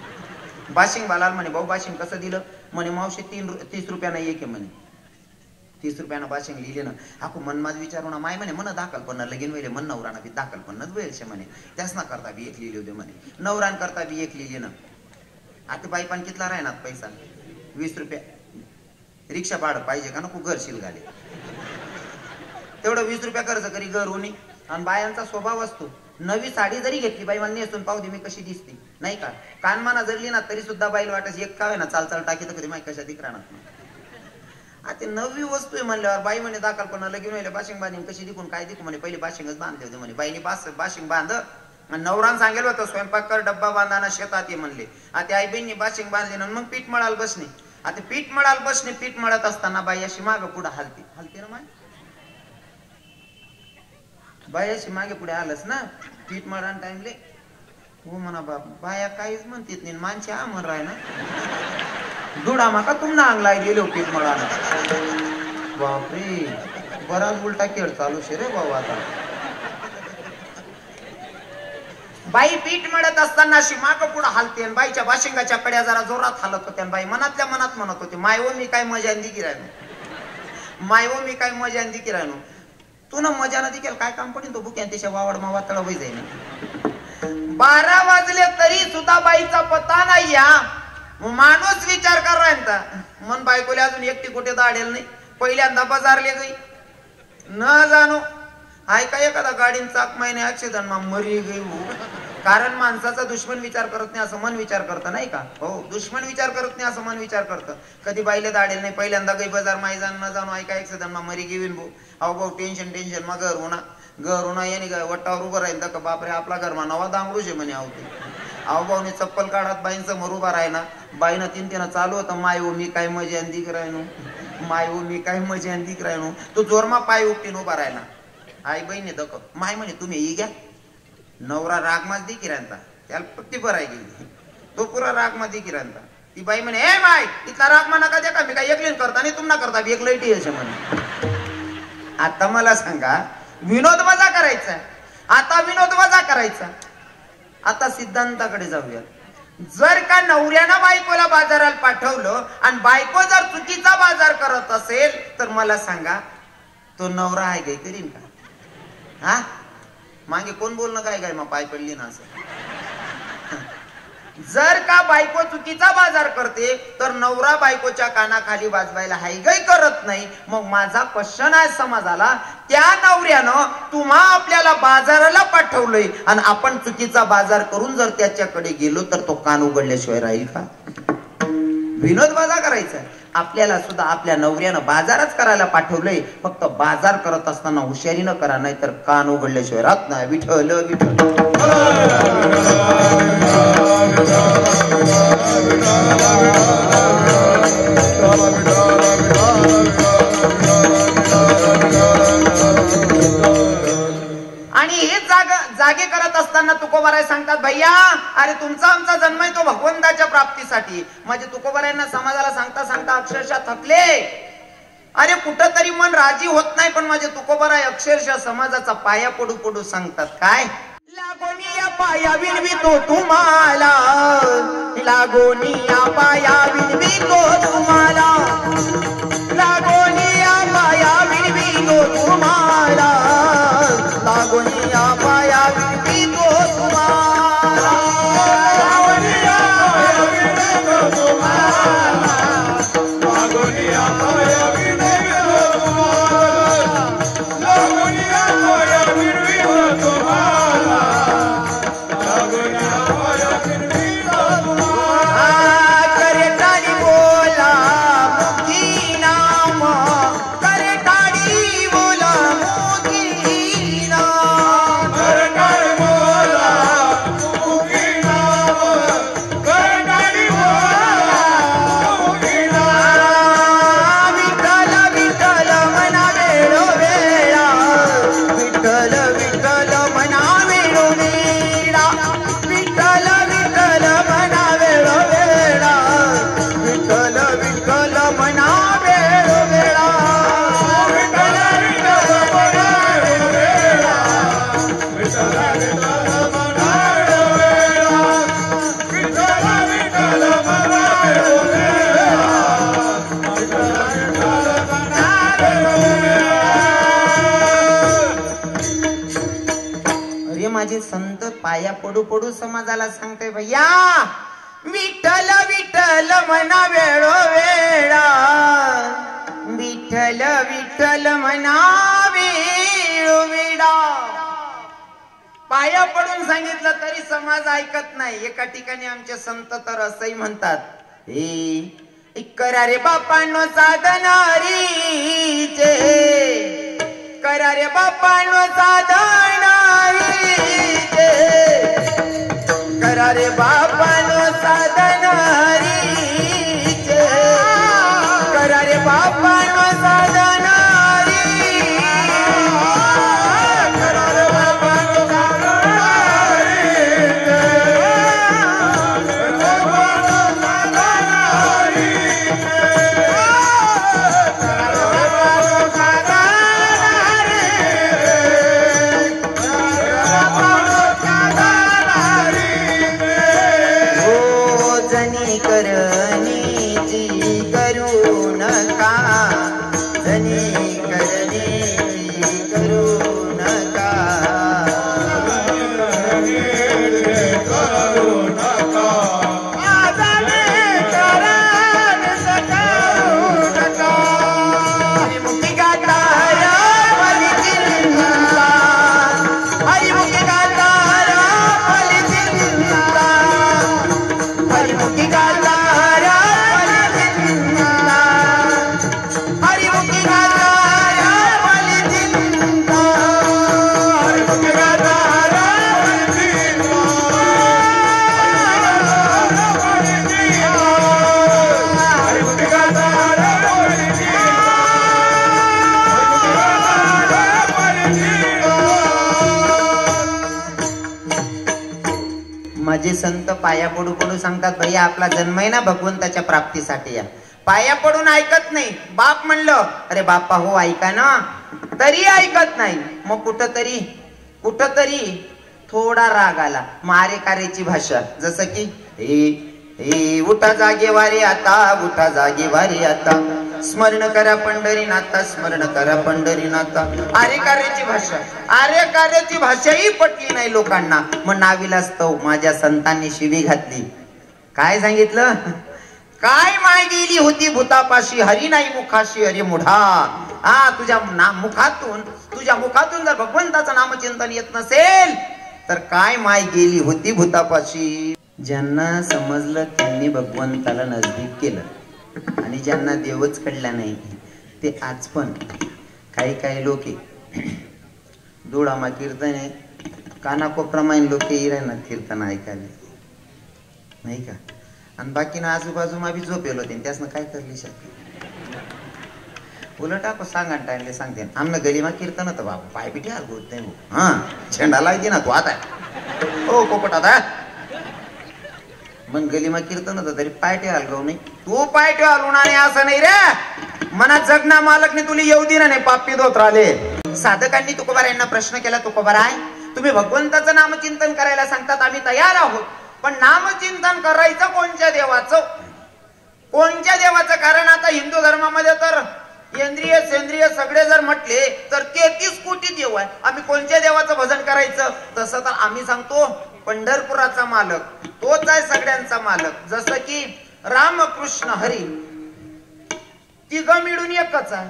बाशिंग बालाल म्हणे भाऊ बाशिंग कसं दिलं म्हणे मावशी 30 रुपयानं एक आहे म्हणे. 30 रुपयानं बाशिंग लिहिले ना. हाकू मन माझ विचारू ना माय म्हणे म्हणा दाखल पण लगीन व्हायले मन नवराना बी दाखल पन्नाच व्हायचे म्हणे. त्याच ना करता बी एक लिहिले होते म्हणे. नवरान करता बी एक लिहिले ना. आता बाई पण कितला राहणार पैसा 20 रुपया. रिक्षा भाडं पाहिजे का नको घर शिल घाले तेवढं 20 रुपया खर्च करी घर होणी. आणि बायांचा स्वभाव असतो नवी साडी जरी घेतली बाई मला नेसून पाहू दे मी कशी दिसते नाही का. कानमाना जरली ना तरी सुद्धा बाईल वाटस एक का ना चाल चाल टाकी तर कधी माहिती कशा दिक राहणार. आता नवी वस्तू आहे म्हणल्यावर बाई म्हणे दाखल कोणाला घेऊन येईल बाशिंग बांधीन कशी दिकून काय दिकू म्हणे पहिले बाशिंगच बांधले होते म्हणे बाईने बाशिंग बांध आणि नवरान सांगेल होतं स्वयंपाक कर डब्बा बांधाना शेतात ये म्हणले आता आई बहिणी बाशिंग बांधले ना मग पीठ मळाल बसणे आता पीठ मळाल बसणे पीठ मळत असताना बाई अशी मागे पुढे हलते ना बाई अशी मागे पुढे आलंच ना पीठ मळा टाइमले हो म्हणा बाप बाया काहीच म्हणतात नाही माणसे आमर राय ना दुडा माका तुमना अंगलाय गेलो पीठ मळा बापरे बराच उलटा खेळ चालू शे रे बाबा आता बाई पीठ मळत असताना अशी माग पुढे हलते आणि बाईच्या बाशिंगाच्या कड्या जरा जोरात हलत होत्या बाई मनातल्या मनात म्हणत होते मायव मी काय मजा अंदी राहिनो मायव मी काय मजा अंदी राहिनो तू ना मजा नदी केलं काय काम पडेल तो बुक्या त्याच्या वावड मावा तळ वै जाईल 12 वाजले तरी सुद्धा बाईचा पत्ता नाही या माणूस विचार करायचा मन बायकोले अजून एकटी कुठे दाडेल नाही पहिल्यांदा बाजारले गई न जाणो ऐका एखादा गाडीन चाक महिने ऍक्सिडेंट मा मरी गई कारण माणसाचा दुश्मन विचार करत नाही असं मन विचार करत नाही का हो दुश्मन विचार करत नाही असं मन विचार करतं कधी बाईले दाडेल नाही पहिल्यांदा गई बाजार माई जाण न जाणो ऐका ऍक्सिडेंट मा मरी गेवीन भाऊ अहो भाऊ टेन्शन मा घर होणा याने काय वट्टावर उभं राहील तर बापरे आपला घर मा नवा दांगडूच आहे म्हणे अहो भाऊने चप्पल काढत बाईंसमोर उभा राहिना बाईनं तीन चालू होतं माय मी काय मजा अंदिक राहिनो माय मी काय मजा अंदिक राहिनो तो जोरमा पाय उपटीन उभा राहिला आई बहिणी दक माय म्हणे तुम्ही ही घ्या नवरा रागमाच दे किरांता त्याला पत्ती भराय गेली तो पुरा रागमा दे किरांता ती बाई म्हणे ए माय इथला रागमा नका दे का मी काय एकलीन करता नाही तुम ना करता एक लईटी असे म्हणे आता मला सांगा विनोद मजा करायचा आता विनोद मजा करायचा आता सिद्धांताकडे जाऊया जर का नवऱ्यानं बायकोला बाजाराला पाठवलं आणि बायको जर चुकीचा बाजार करत असेल तर मला सांगा तो नवरा आहे काय करीन का हा मागे कोण बोलणं काय मग पाय पडली ना असं जर का बायको चुकीचा बाजार करते तर नवरा बायकोच्या कानाखाली वाजवायला हायगय करत नाही मग माझा क्वेश्चन आहे समाजाला त्या नवऱ्यानं तुम्हा आपल्याला बाजाराला पाठवलंय आणि आपण चुकीचा बाजार करून जर त्याच्याकडे गेलो तर तो कान उघडल्याशिवाय राहील का विनोद बाजार करायचा आपल्याला सुद्धा आपल्या नवऱ्यानं बाजारच करायला पाठवलंय फक्त बाजार करत असताना हुशारीनं करा नाही तर कान उघडल्याशिवाय राहत नाही विठ्ठल विठ्ठल आणि हे जागे करत असताना तुकोबाराय सांगतात भैया अरे तुमचा आमचा जन्म आहे तो भगवंताच्या प्राप्तीसाठी म्हणजे तुकोबारायांना समाजाला सांगता सांगता अक्षरशः थकले अरे कुठंतरी मन राजी होत नाही पण माझे तुकोबाराय अक्षरशः समाजाचा पाया पडू पडू सांगतात काय लागोनिया पाया विनवितो तुम्हाला लागोनिया पाया विनवितो तुम्हाला लागोनिया पाया विनवितो तुम्हाला लागोनिया पाया विनवितो तुम्हाला लागोनिया पाया विनवितो तुम्हाला लागोनिया पाया विनवितो तुम्हाला लागोनिया पाया विनवितो तुम्हाला लागोनिया पाया विनवितो तुम्हाला करे टाळी बोला मुखी नाम करे टाळी बोला मुखी नाम करे टाळी बोला मुखी नाम करे टाळी बोला मुखी नाम विठ्ठल विठ्ठल मना वेळो वेळा विठ्ठल विठ्ठल मना वेळो वेळा विठ्ठल विठ्ठल मना वेळो वेळा विठ्ठल विठ्ठल मना वेळो वेळा विठ्ठल विठ्ठल मना वेळो वेळा विठ्ठल विठ्ठल मना वेळो वेळा विठ्ठल विठ्ठल मना वेळो वेळा विठ्ठल विठ्ठल मना वेळो वेळा अरे माझे संत पाया पडू पडू समाजाला सांगते भैया विठ्ठल विठ्ठल म्हणा वेळो वेळा विठ्ठल विठ्ठल म्हणा वेळो वेळा पाया पडून सांगितलं तरी समाज ऐकत नाही एका ठिकाणी आमचे संत तर असंही म्हणतात हे करा रे बापांनो साधनारीचे, करा रे बापांनो साधनारीचे, करा रे बापांनो साधनारीचे, करा रे बापांनो साधनारी, करा रे बापांनो माझे संत पाया पडू पडू सांगतात, भैया आपला जन्म आहे ना भगवंताच्या प्राप्तीसाठी या. पाया पडून ऐकत नाही. बाप म्हणलं, अरे बापा हो ऐका ना, तरी ऐकत नाही. मग कुठतरी थोडा राग आला, मारे कारेची भाषा, जसं की हे उठा जागे वारे आता, उठा जागे वारे आता, स्मरण करा पंढरीनाथा, स्मरण करा पंढरीनाथा. अरे कार्याची भाषा, अरे कार्याची भाषाही पटली नाही लोकांना. मग नाविलास्तव माझ्या संतांनी शिवी घातली. काय सांगितलं? काय माय गेली होती भूतापाशी, हरी नाही मुखाशी, अरे मुढा. तुझ्या मुखातून जर भगवंताचं नामचिंतन येत नसेल तर काय माय गेली होती भूतापाशी. ज्यांना समजलं त्यांनी भगवंताला नजदीक केलं, आणि ज्यांना देवच कळला नाही ते आज पण काही लोक दोडामा कीर्तन आहे, कानाकोप्रमाणे लोक येणार कीर्तन ऐकायला नाही का. आणि बाकीनं आजूबाजूमा बी झोपेल होते, त्यासनं काय करली शकते. उलट आपण सांगा टाइमले सांगते, आमनं गलीमा कीर्तन होतं बाबा, पाय पिठी हाल होत नाही. हा झेंडा लावते ना तू आता, हो पोपट आता मग गलीमा कीर्तन होतं तरी पाय ठेवाल गाव नाही. तू पाय ठेवाल उन्हाने असं नाही रे. मनात जगना मालकने तुला येऊ दिना नाही, पापी दोत राहिले. साधकांनी तुकोबार यांना प्रश्न केला, तुकोबार आहे तुम्ही भगवंताचं नामचिंतन करायला सांगतात, आम्ही तयार आहोत, पण नामचिंतन करायचं कोणत्या देवाचं? कोणत्या देवाचं? कारण आता हिंदू धर्मामध्ये तर केंद्रीय सेंद्रिय सगळे जर म्हटले तर 33 कोटी देव आहे. आम्ही कोणत्या देवाचं भजन करायचं? तसं तर आम्ही सांगतो पंढरपुराचा मालक तोच आहे सगळ्यांचा मालक. जसं की रामकृष्ण हरी तिघ मिळून एकच आहे.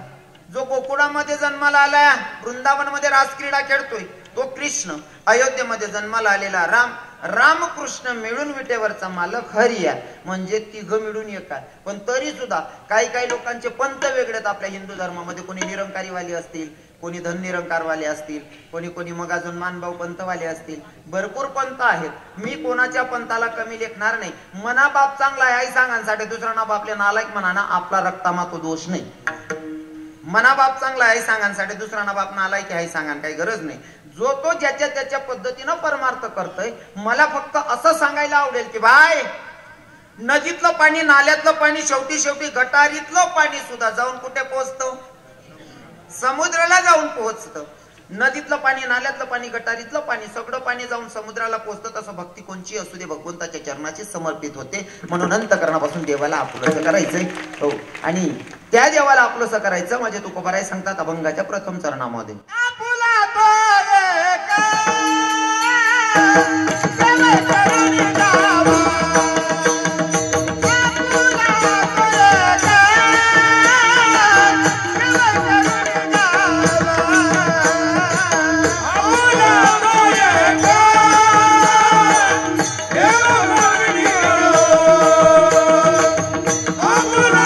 जो गोकुळामध्ये जन्माला आलाय, वृंदावन मध्ये रासक्रीडा खेळतोय तो कृष्ण, अयोध्येमध्ये जन्माला आलेला राम, रामकृष्ण मिळून विटेवरचा मालक हरी आहे. म्हणजे तिघ मिळून एक आहे. पण तरी सुद्धा काही लोकांचे पंथ वेगळे आहेत आपल्या हिंदू धर्मामध्ये. कोणी निरंकारीवाले असतील, कोणी धननिरंकारवाले असतील, कोणी मग अजून मानभाऊ पंथवाले असतील. भरपूर पंथ आहेत. मी कोणाच्या पंथाला कमी लेखणार नाही. मना बाप चांगला आहे आई सांगांसाठी दुसरा ना बापले नालायक म्हणा ना, आपला रक्तामा तो दोष नाही. मना बाप चांगला आहे सांगांसाठी दुसरा ना बाप नालायक आहे सांगान काही गरज नाही. जो तो ज्याच्या त्याच्या पद्धतीनं परमार्थ करतोय. मला फक्त असं सांगायला आवडेल की बाय, नदीतलं पाणी, नाल्यातलं पाणी, शेवटी गटारीतलं पाणी सुद्धा जाऊन कुठे पोहोचतं? समुद्राला जाऊन पोहोचतं. नदीतलं पाणी, नाल्यातलं पाणी, गटारीतलं पाणी, सगळं पाणी जाऊन समुद्राला पोहोचतं. तसं भक्ती कोणची असू दे भगवंताच्या चरणाची समर्पित होते. म्हणून अंतकरणापासून देवाला आपलंसं करायचंय. हो, आणि त्या देवाला आपलंसं करायचं म्हणजे तुकोबाराय सांगतात अभंगाच्या प्रथम चरणामध्ये, Oh,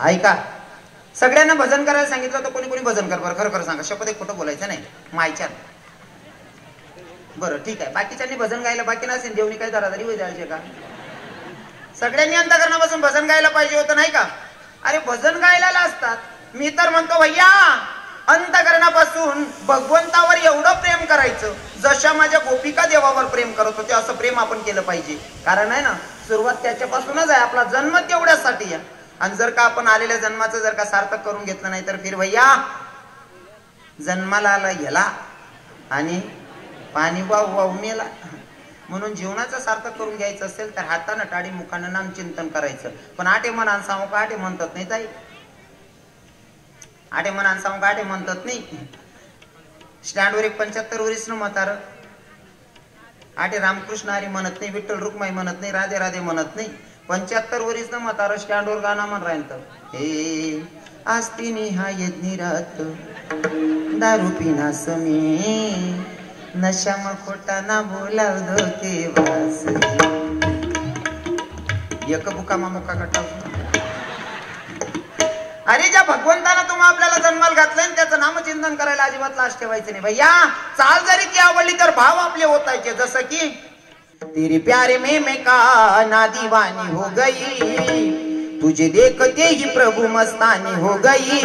ऐका, सगळ्यांना भजन करायला सांगितलं तर कोणी कोणी भजन कर बरं, खरं खरं सांगा, शपथ एक खोटं बोलायचं नाही मायच्या. बरं ठीक आहे, बाकीच्यांनी भजन गायला बाकी नसेल, देवनी काय दरादरी होईल द्यायचे का? सगळ्यांनी अंतकरणापासून भजन गायला पाहिजे होतं नाही का? अरे भजन गायला असतात. मी तर म्हणतो भैया, अंतकरणापासून भगवंतावर एवढं प्रेम करायचं जशा माझ्या गोपिका देवावर प्रेम करत होते असं प्रेम आपण केलं पाहिजे. कारण आहे ना, सुरुवात त्याच्यापासूनच आहे. आपला जन्म तेवढ्यासाठी आहे. आणि जर का आपण आलेल्या जन्माचं जर का सार्थक करून घेतलं नाही तर फिर भैया जन्माला आला याला आणि पाणी वाहू वाहू मेला. म्हणून जीवनाचं सार्थक करून घ्यायचं असेल तर हातानं टाळी मुखानं नाम चिंतन करायचं. पण आटे मनान सांगू का, आटे म्हणतात नाही ताई, आटे मनान सांगू का, आटे म्हणतात नाही. स्टँडवर एक 75 वर्षीचं म्हातारं आटे रामकृष्ण हरी म्हणत नाही, विठ्ठल रुक्माई म्हणत नाही, राधे राधे म्हणत नाही. 75 वर्षीचं म्हातारं स्टँडवर गाणं म्हण राहिलं. हे आस्ती निहायत निरात दारू पिना समी नशा मग खोटा ना बोलाव धोके वास एक बुका मुका कटा. अरे ज्या भगवंतानं तुम्हाला आपल्याला जन्माला घातलंय त्याचं नामचिंतन करायला अजिबात लाज ठेवायचं नाही भैया. चाल जरी ती आवडली तर भाव आपले होतायचे. जसं की तेरे प्यारे में मैं का दीवानी हो गई, तुझे देखते ही प्रभु मस्तानी हो गई,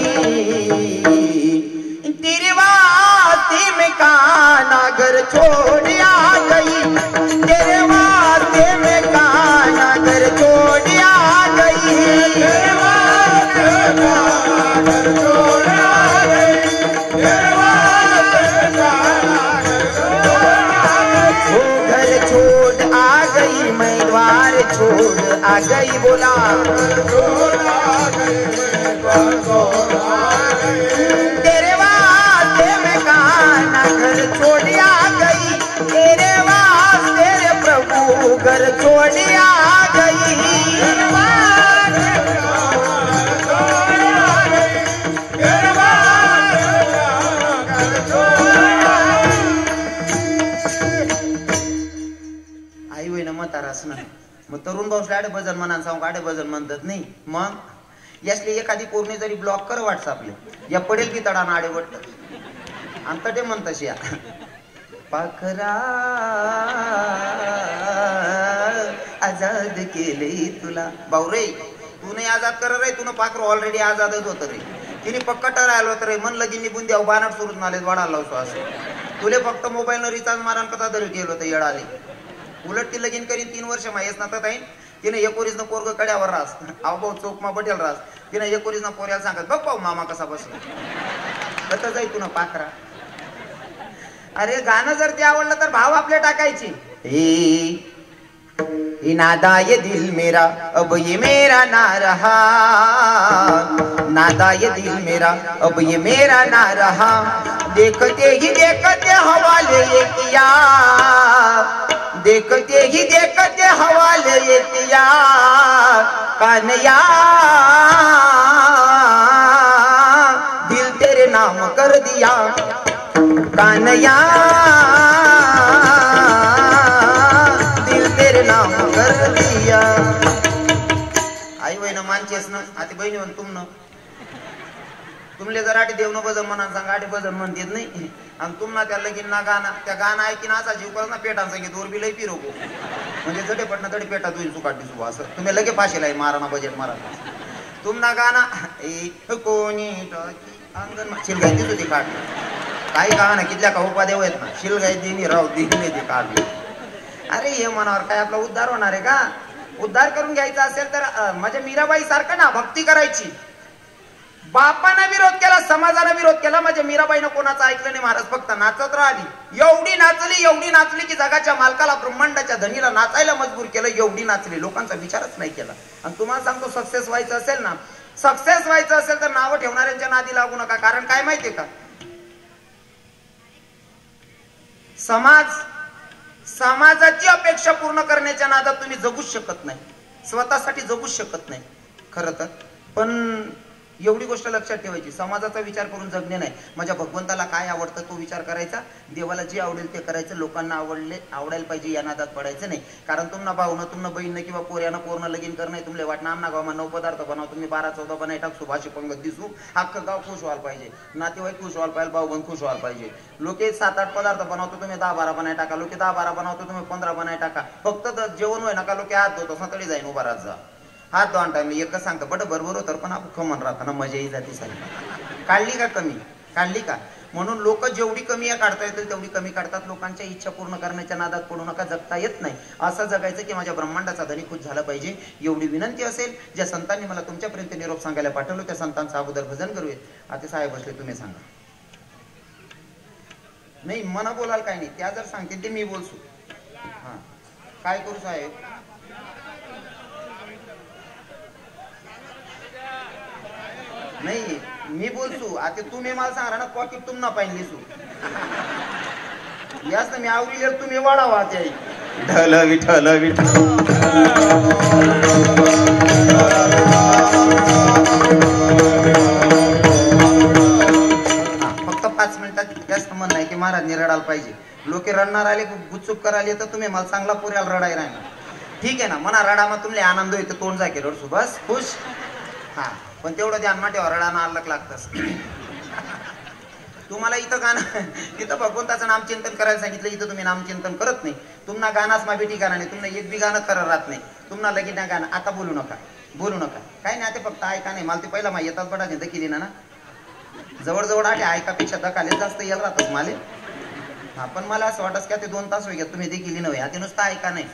तेरे वास्ते में काना घर छोड़ आ गई, तेरे वास्ते में काना घर छोड़ आ गई, तेरे वास्ते काना घर छोड़ आ गई, तेरे वास्ते काना घर छोड़ आ गई, मैं द्वार छोड़ आ गई, बोला छोड़ आ गई, मैं द्वार छोड़ आ गई, तेरे वास्ते में काना घर छोड़ आ गई, तेरे वास्ते रे प्रभु घर छोड़ आ गई, तेरे वास्ते घर छोड़ आ गई, तेरे वास्ते घर छोड़ आ गई. आई होईना म्हातारास ना. मग तरुण भाऊ आडे भजन म्हणा सांगू, आडे भजन म्हणतात नाही. मग यासली एखादी पोरणी जरी ब्लॉक कर व्हॉट्सअपले या पडेल की तडा आडे वट अंत ते म्हणतस या पाखरा आजाद केले तुला. भाऊ रे तू नाही आजाद कर रे, तुला पाखर ऑलरेडी आजादच होत रे. तिने पक्का टरायला होत रे. मन लगीन निघून द्याव बानाट सुरूच नाले वाढा लावतो असं. तुले फक्त मोबाईल न रिचार्ज मारान कथा तरी केलं होतं येडाले. उलट ती लगीन करीन 3 वर्ष माहीत ना तर तिने एकोरीस न पोरग कड्यावर रास आव भाऊ चौकमा बटेल रास. तिने एकोरीस न पोऱ्याला सांगत बघ भाऊ मामा कसा बसला कथा जाई तुला पाखरा. अरे गाणं जर ते आवडलं तर भाव आपले टाकायचे. हे नादा ये दिल मेरा अब ये मेरा ना रहा, नादा ये दिल मेरा अब ये मेरा ना रहा, देखते ही देखते हवाले ये किया, देखते ही देखते हवाले ये किया, कान्या दिल तेरे नाम कर दिया, कान्या दिल तेरे नाम कर दिया. आई बहिण मानचेस ना आता बहिणी म्हण तुमले जर आठी देव न भजन म्हणा सांगा आठी भजन म्हणतेत नाही. आणि तुम्हाला त्या लगीन ना गाणं त्या गाणं ऐकीन असा जीव करत ना पेटान सांगित वर बी लई पिरोको म्हणजे जटे पटना तडी पेटा तुझी सुकाटी सुबा असं तुम्ही लगे फाशीला मारा बजेट मारा. तुमना गाणं ए कोणी अंगण शिलगाई ती तुझी काढली काही गाणं कितल्या का उपादेव आहेत ना शिलगाई दिनी राव दिनी ते काढली. अरे हे मनावर काय आपला उद्धार होणार आहे का? उद्धार करून घ्यायचा असेल तर माझ्या मीराबाई सारखं ना भक्ती करायची. बापानं विरोध केला, समाजानं विरोध केला, माझ्या मीराबाईनं कोणाचं ऐकलं नाही. महाराज फक्त नाचत राहिली. एवढी नाचली की जगाच्या मालकाला ब्रह्मांडाच्या धनीला नाचायला मजबूर केलं. एवढी नाचली, लोकांचा विचारच नाही केला. आणि तुम्हाला सांगतो सक्सेस व्हायचं असेल ना, सक्सेस व्हायचं असेल तर नावं ठेवणाऱ्यांच्या नादी लागू नका. कारण काय माहितीये का, समाजाची अपेक्षा पूर्ण करण्याच्या नादात तुम्ही जगूच शकत नाही, स्वतःसाठी जगूच शकत नाही खरं तर. पण एवढी गोष्ट लक्षात ठेवायची. समाजाचा विचार करून जगणे नाही. माझ्या भगवंताला काय आवडतं तो विचार करायचा, देवाला जे आवडेल ते करायचं, लोकांना आवडायला पाहिजे या नादात पडायचं नाही. कारण तुम्हाला भाऊनं तुम्हाला बहीण किंवा पोऱ्यानं पोरनं लगीन करणं नाही, तुमले वाटणं आमना गावात 9 पदार्थ बनवा, तुम्ही 12-14 बनाय टाकसू, भाषे पंगत दिसू, अख्खं गाव खुश व्हायला पाहिजे, नातेवाईक खुश व्हायला पाहिजे, भाऊ बहीण खुश व्हायला पाहिजे. लोके 7-8 पदार्थ बनवतो, तुम्ही 10-12 बनाय टाका, लोके 10-12 बनवतो, तुम्ही 15 बनाय टाका. फक्त जेवण होय नका, लोके हात धुतो सतळी जाईन उभा राहत जा. हात दोन टाइम एकच सांगतं बट बरोबर होतं, पण आपण खमन राहताना मजाही जाते सारी. काढली का कमी? काढली का? म्हणून लोक जेवढी कमी काढता येतील तेवढी कमी काढतात. लोकांच्या इच्छा पूर्ण करण्याच्या नादात पडू नका. जगता येत नाही असं जगायचं की माझ्या ब्रह्मांडाचा धनी खुश झाला पाहिजे एवढी विनंती असेल. ज्या संतांनी मला तुमच्यापर्यंत निरोप सांगायला पाठवलं त्या संतांचं अगोदर भजन करूया. आता साहेब बसले, तुम्ही सांगा. नाही मना बोलाल काय नाही, त्या जर सांगतील ते मी बोलसू. हा काय करू साहेब? नाही मी बोलसू. आता तुम्ही मला सांगा ना पॉकेट तुम ना पाहिजे सू याच मी आवरी तुम्ही वाढावा. ते ढल विठल विठल फक्त 5 मिनिटात जास्त म्हण नाही की महाराज रडायला पाहिजे. लोके रडणार आले गुपचूप करायला तर तुम्ही मला चांगला पोऱ्याला रडाय राहणार. ठीक आहे ना, म्हणा रडा मग तुमले आनंद होईल तोंड जाके रडसू बस खुश. हा पण तेवढं ध्यान मा ठेवा, रडाना अलग लागतच. तुम्हाला इथं गाणं तिथं भगवंताचं नामचिंतन करायला सांगितलं, इथं तुम्ही नामचिंतन करत नाही. तुम्हाला गाणाच मा बेटी गाणं नाही, तुम्हाला एक बी गाणं खरं राहत नाही. तुम्हाला लगेच ना गाणं आता बोलू नका, बोलू नका काय नाही. आता फक्त ऐका नाही. मला ते पहिला माहिती येतात बडा चिंता केली ना जवळजवळ आले ऐकापेक्षा दकाले जास्त येल राहतच माले. हा पण मला असं वाटत की ते 2 तास होईल तुम्ही ते केली नव्हे. आता नुसतं ऐका नाही.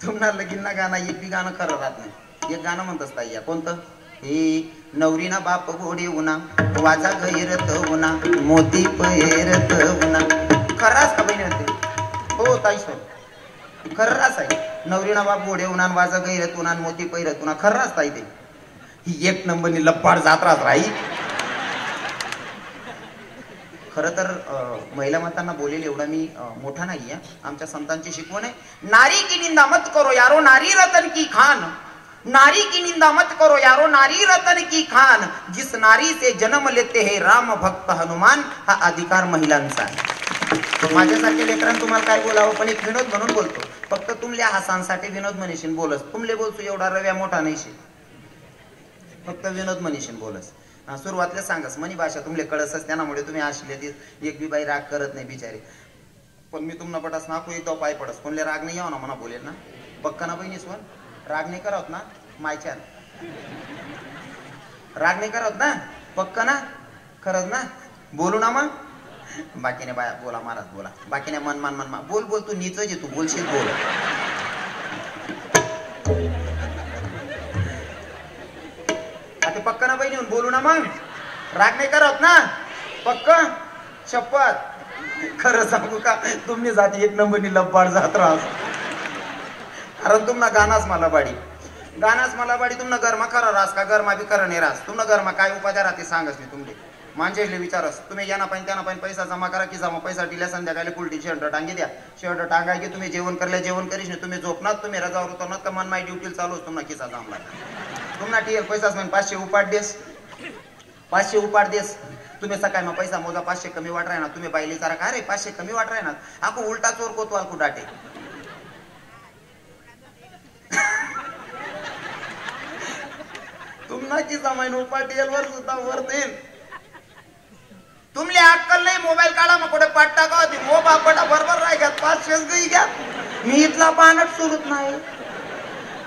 तुम्हाला लगीन ना गाणं एक बी गाणं खरं राहत नाही. एक गाणं म्हणतच ताई या कोणतं? हे नवरीना बाप घोडे उन्हा वाजा गैरत उन्हा मोती पैरत उन्हा. खराच का बहिणी म्हणते? हो ताई सर खर्राच आहे. नवरीना बाप घोडे उन्हा वाजा गैरत उन्हा मोती पैरत उन्हा खर्राच ताई ते. ही 1 नंबरनी लप्पाड जात्राच राही. खरं तर महिला मातांना बोलेल एवढा मी मोठा नाहीये. आमच्या संतांची शिकवण आहे, नारी की निंदा मत करो यारो नारी रतन की खान. नारी की निंदा मत करो यारो नारी रतन की खान. जिस नारी से जन्म लेते हैं राम भक्त हनुमान. हा अधिकार महिलांचा आहे. माझ्यासारखे लेकरांना तुम्हाला काय बोलावं, पण एक विनोद म्हणून बोलतो. फक्त तुमल्या हसांसाठी विनोद म्हणीशीन बोलस. तुमले बोलतो एवढा रव्या मोठा नाहीशी, फक्त विनोद म्हणीशीन बोलस. सुरुवातला सांगस मनी भाषा तुमले कळसच, त्यामुळे तुम्ही आशले एक बी बाई राग करत नाही बिचारी. पण मी तुम्हाला पटास नाकू येतो पाय पडस. कोणले राग नाही यावं ना म्हणा बोलेल ना. पक्का ना बहिणी स्वन राग नाही करत ना मायच्या राग नाही करत ना पक्का ना खरंच ना बोलू ना मग. बाकीने बाया बोला महाराज बोला. बाकीने मन मन मन बोल बोल तू नीच आहे, तू बोलशील बोल. आता पक्का ना बहिणी बोलू ना मग. राग नाही करत ना पक्का शपथ. खरं सांगू का तुम्ही जाती 1 नंबरनी लब्बाड जात राहस. कारण तुम्हाला गाणाच मला बाडी गाणाच मला बाडी. तुम्हाला गरमा खरं रास का गरमा बी खरं नाही रास. तुम्हाला गरमा काय उपाध्या राहते सांगच मी तुमले माणसाले विचारस. तुम्ही यांना पाहिजे त्यांना पाहिजे पैसा जमा करा की जमा पैसा दिल्या संध्याकाळी कुलटी शर्ट टांगी द्या. शर्ट टांगा की तुम्ही जेवण करल्या जेवण करीश नाही. तुम्ही झोपणार तुम्ही रजावर उतरणार का मन माय ड्युटीला चालूच तुम्हाला किसा जमला. तुम्हाला टीएल पैसाच म्हणजे 500 उपाट देस 500 उपाट देस. तुम्ही सकाळी मग पैसा मोजा 500 कमी वाट राहणार. तुम्ही बाईली सारा का रे 500 कमी वाट राहणार. आखो उलटा चोर कोतवाल को डाटे. तुम्हाला की जमाईन उपाटील वर सुद्धा वर देईल. तुमले अक्कल नाही. मोबाईल काढा मग कुठे पाठ टाका होती मो बापडा बरोबर राय घ्या 500 गई घ्या. मी इथला पानट सुरूच नाही.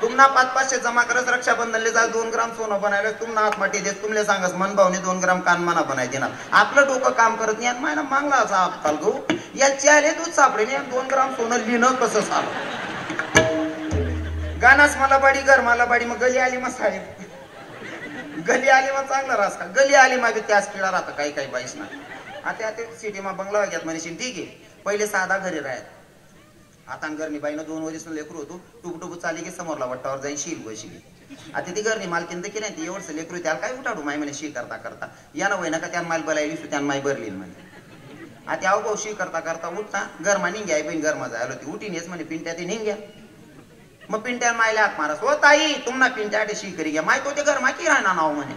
तुम्हाला 500-500 जमा करत रक्षाबंधनले जा 2 ग्राम सोनं बनायला तुम्हाला हात माटी देत. तुमले सांगस मन भावने 2 ग्राम कानमाना बनाय देणार. आपलं डोकं काम करत नाही. मायना मागला असा अक्कल गो याची आले दूध सापडे नाही. 2 ग्राम सोनं लिहिणं कसं चालू. गाणाच मला बाडी घर मला बाडी. मग गली आली मग साहेब गली आली मग चांगला रास का. गली आली माझी त्याच पिढा राहतं काही काही बाईस ना. आता सिटी मा बंगला घ्यात म्हणशील ठीक आहे. पहिले साधा घरी राहत. आता घरनी बाईनं 2 वर्ष लेकरू होतो. टुबटुबू चाली की समोरला वट्टावर जाईन शील बशी. आता ती घरनी मालकीन तर केली नाही. एवढं लेकरू त्याला काय उठाडू माय म्हणे शी करता करता या ना वय नका त्यान माल बलायली त्यान माय भरली म्हणे. आता अवभाऊ शी करता करता उठता घरमा निघ्या बहीण घरमा जायला होती. उठीनेच म्हणे पिंट्या ते निघ्या. मग पिंट्या मायला हात मारस हो ताई तुम्हाला पिंट्या शिकरी घ्या माय तो ते घर माकी राहणार नाव म्हणे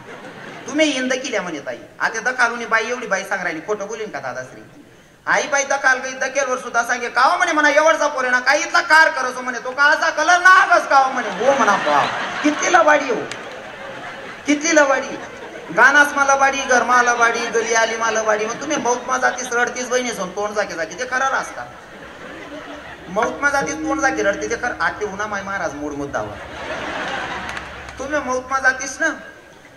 तुम्ही इंद केल्या म्हणे ताई आता दखालून बाई एवढी बाई सांग राहिली खोटं बोलीन का दादाश्री आई बाई दखाल गई दकेलवर सुद्धा सांगे काव म्हणे म्हणा एवढचा पोरे ना काही इथला कार करसो म्हणे तो काळाचा कलर ना आगस काव म्हणे हो म्हणा पाव किती लबाडी हो किती लबाडी गानास मला बाडी घरमा लबाडी गली आली मला बाडी मग तुम्ही मौतमा जातीस रडतीस बहिणी सोन तोंड जाके जाते ते खरं असता मौतमा जातीस तोंड जाके रडते ते खरं आते उन्हा माय महाराज मूड मुद्दावर तुम्ही मौतमा जातीस ना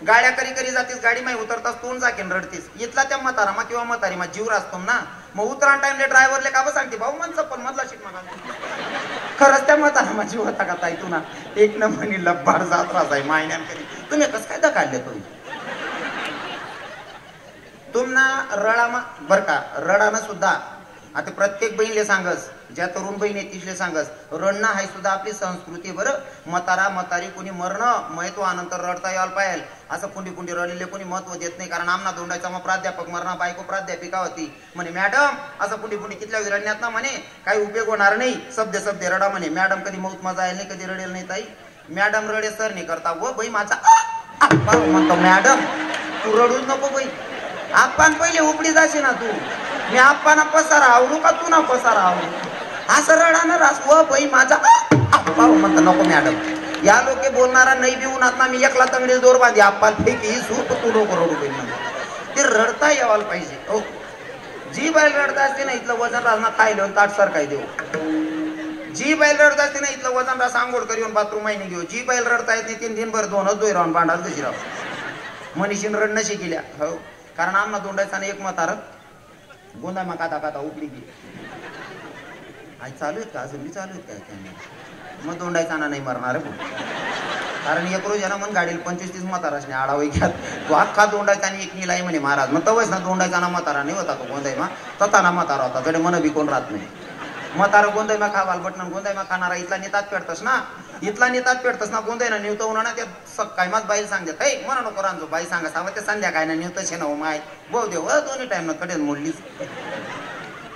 गाड्या करी करी जातीस गाडी माय उतरतास तोंड जाके रडतीस इथला त्या म्हातारा मा किंवा म्हातारी मा जीव राहतो ना मग उतरान टाइमले ड्रायव्हरले का सांगते भाऊ मन चप्पल मधला शीट मागा खरंच त्या म्हातारा मा जीव होता का ताई तू ना एक न म्हणी लब्बाड जात राहाय मायन्यान करी तुम्ही कसं काय दखाडले तुम्ही तुम्हाला रडामा बर का रडानं सुद्धा आता प्रत्येक बहिणीले सांगस ज्या तरुण बहिणी तिसले सांगस रडणं हाय सुद्धा आपली संस्कृती बरं म्हातारा म्हातारी कोणी मरणं महत्व आनंतर रडता यायला पाहिजे असं कुंडी कुंडी रडलेले कोणी महत्व देत नाही कारण आमना दोंडायचा मग प्राध्यापक मरणा बायको प्राध्यापिका होती म्हणे मॅडम असं कुंडी कुंडी कितल्या रडण्यात ना म्हणे काही उपयोग होणार नाही शब्द रडा म्हणे मॅडम कधी मौत मजा येईल नाही कधी रडेल नाही ताई मॅडम रडे सर नाही करता व बाई माझा म्हणतो मॅडम तू रडूच नको बाई आपण पहिले उपडी जाशी ना तू मी आप्पाना पसारा आवरू का तू ना पसारा आवरू असं रडाना रास व बाई माझा म्हणतो नको मॅडम या लोके बोलणारा नाही बी उन्हात ना मी एकला तंगडी दोर बांधी आप्पा फेकी ही सूप तू नको रडू बाई म्हणजे ते रडता यावायला पाहिजे हो जी बैल रडता असते ना इथलं वजन रास ना खायला ताट सर काय देऊ जी बैल रडता असते ना इथलं वजन रास आंघोळ करून बाथरूम महिने घेऊ जी बैल रडता येत नाही 3 दिनभर दोनच दोय राहून भांडाल कशी राहू मनीषीन रडणं शिकिल्या हो कारण आम्हाला दोंडायचा एक म्हातार गोंदा मग काता उपडी गी आज चालू आहेत का अजून बी चालू आहेत काय मग दोंडायचा नाही मरणार कारण एक रोज ना मग गाडीला 25-30 म्हाताराशने आडावई घ्यात तो अख्खा दोंडायचा आणि एक निलाई म्हणे महाराज मग तवच ना दोंडायचा ना म्हातारा नाही होता तो गोंदाईमा तथा ना म्हातारा होता कडे मन बी कोण राहत नाही म्हातारा गोंदाईमा खावाल बटन गोंदाईमा खाणारा इथला नेतात पेटतस ना इथला नेतात पेटतस ना गोंदाई ना निवत उन्हा ना ते सकाळी मग बाई सांगते काही म्हणा नको रांजो बाई सांगा सावं ते संध्याकाळी ना निवतच ना माय भाऊ देव दोन्ही टाइम ना कडेल मोडलीच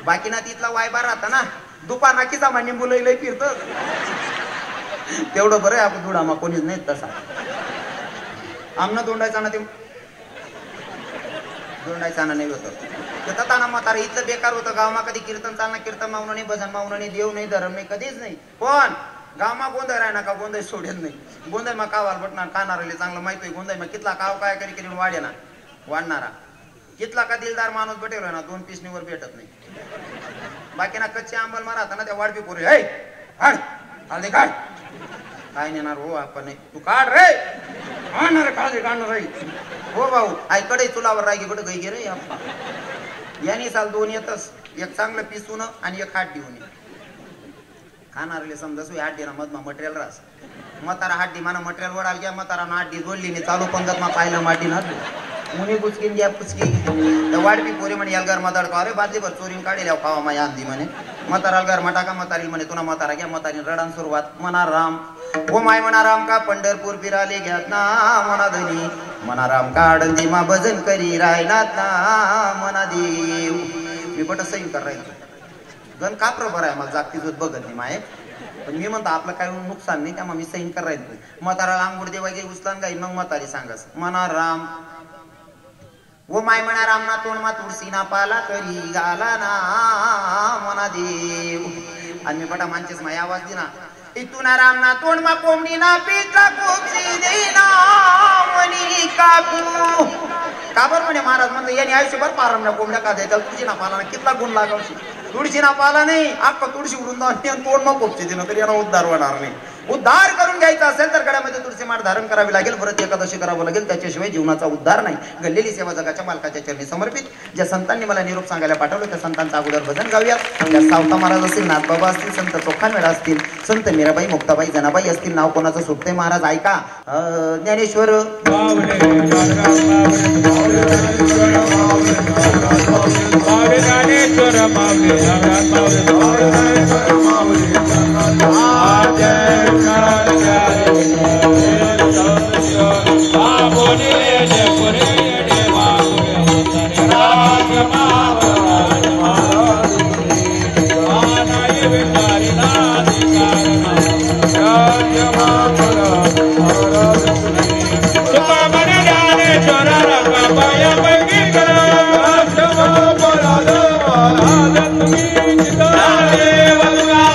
बाकी ना तिथला वायबार राहता ना दुपार नाकीचा मान्य मुलं लय फिरत तेवढं बरं आहे आपण धुडामा कोणीच नाही तसा आमना दोंडायचा ना ते दोंडायचा नाही होतं ताना म्हातारा इथलं बेकार होतं गावमा कधी कीर्तन चालना कीर्तन मावणं नाही भजन मावणं नाही देव नाही धर्म नाही कधीच नाही पण गावमा गोंधळ राहणार का गोंधळ सोडेल नाही गोंधळ मग कावाल बटणार खाणाराले चांगलं माहिती आहे गोंधळ मग कितला काव काय करी वाढे ना वाढणारा कितला का दिलदार माणूस भेटेल ना 2 पिसणीवर भेटत नाही बाकी ना कच्चे आंबल मारा ना त्या वाढपी पोरे हे काढ काढ काढ काय नेणार हो आपण तू काढ रे काढणार काढणार रे हो भाऊ आई कडे चुलावर रागी कडे गई गे रे अप्पा यानी साल 2 येतच एक चांगलं पिसून आणि एक हात देऊन खाणारले समजा सु हात देना मधमा मटेरियल रास म्हातारा हात दी माना मटेरियल वडाल घ्या म्हातारा हात दी जोडली नाही चालू पंगत मा पाहिलं माटी ना मुनी गुचकीन घ्या पुचकी तर वाढपी पोरी म्हणे याल घर माताडतो अरे बादलीभर चोरीन काढेल खावा मा यांदी म्हणे म्हाताराला घर टाका म्हातारी म्हणे तुला म्हातारा घ्या म्हातारी रडान सुरुवात म्हणा राम हो माय म्हणा राम का पंढरपूर फिराले घ्यात ना म्हणा धनी म्हणा राम का आडंदी मा भजन करी राहिलात ना म्हणा देव मी बट सैन कर राहील गण का प्रभार आहे मला जागती जोत बघत नाही माय पण मी म्हणतो आपलं काही नुकसान नाही त्यामुळे मी सैन कर राहील म्हातारा आंघोळ देवा गे उचलान गाई मग म्हातारी सांगस म्हणा राम वो माय म्हणा राम ना तोंड मा तुळशी ना पाला करी गाला ना म्हणा देव आणि मी बटा मानचेच माय आवाज दिना इथून राम ना तोंड मा कोंबडी ना पिता कोपसी देना मनी काकू काबर म्हणे महाराज म्हणतो याने आयुष्यभर पारम ना कोंबड्या का द्यायचा तुळशी ना पाला कितला गुण लागावशी तुळशी ना पाला नाही अख्खा तुळशी वृंदावन तोंड मा कोपसी देणं तरी यांना उद्धार होणार नाही उद्धार करून घ्यायचा असेल तर गळ्यामध्ये तुळशी माळ धारण करावी लागेल व्रत एकादशी करावं लागेल त्याच्याशिवाय जीवनाचा उद्धार नाही गल्लेली सेवा जगाच्या मालकाच्या चरणी समर्पित ज्या संतांनी मला निरोप सांगायला पाठवलं त्या संतांचा अगोदर भजन गाऊया त्या सावता महाराज असतील नाथबाबा असतील संत चोखानवेडा असतील संत मीराबाई मुक्ताबाई जनाबाई असतील नाव कोणाचं सुटते महाराज ऐका ज्ञानेश्वर मावळे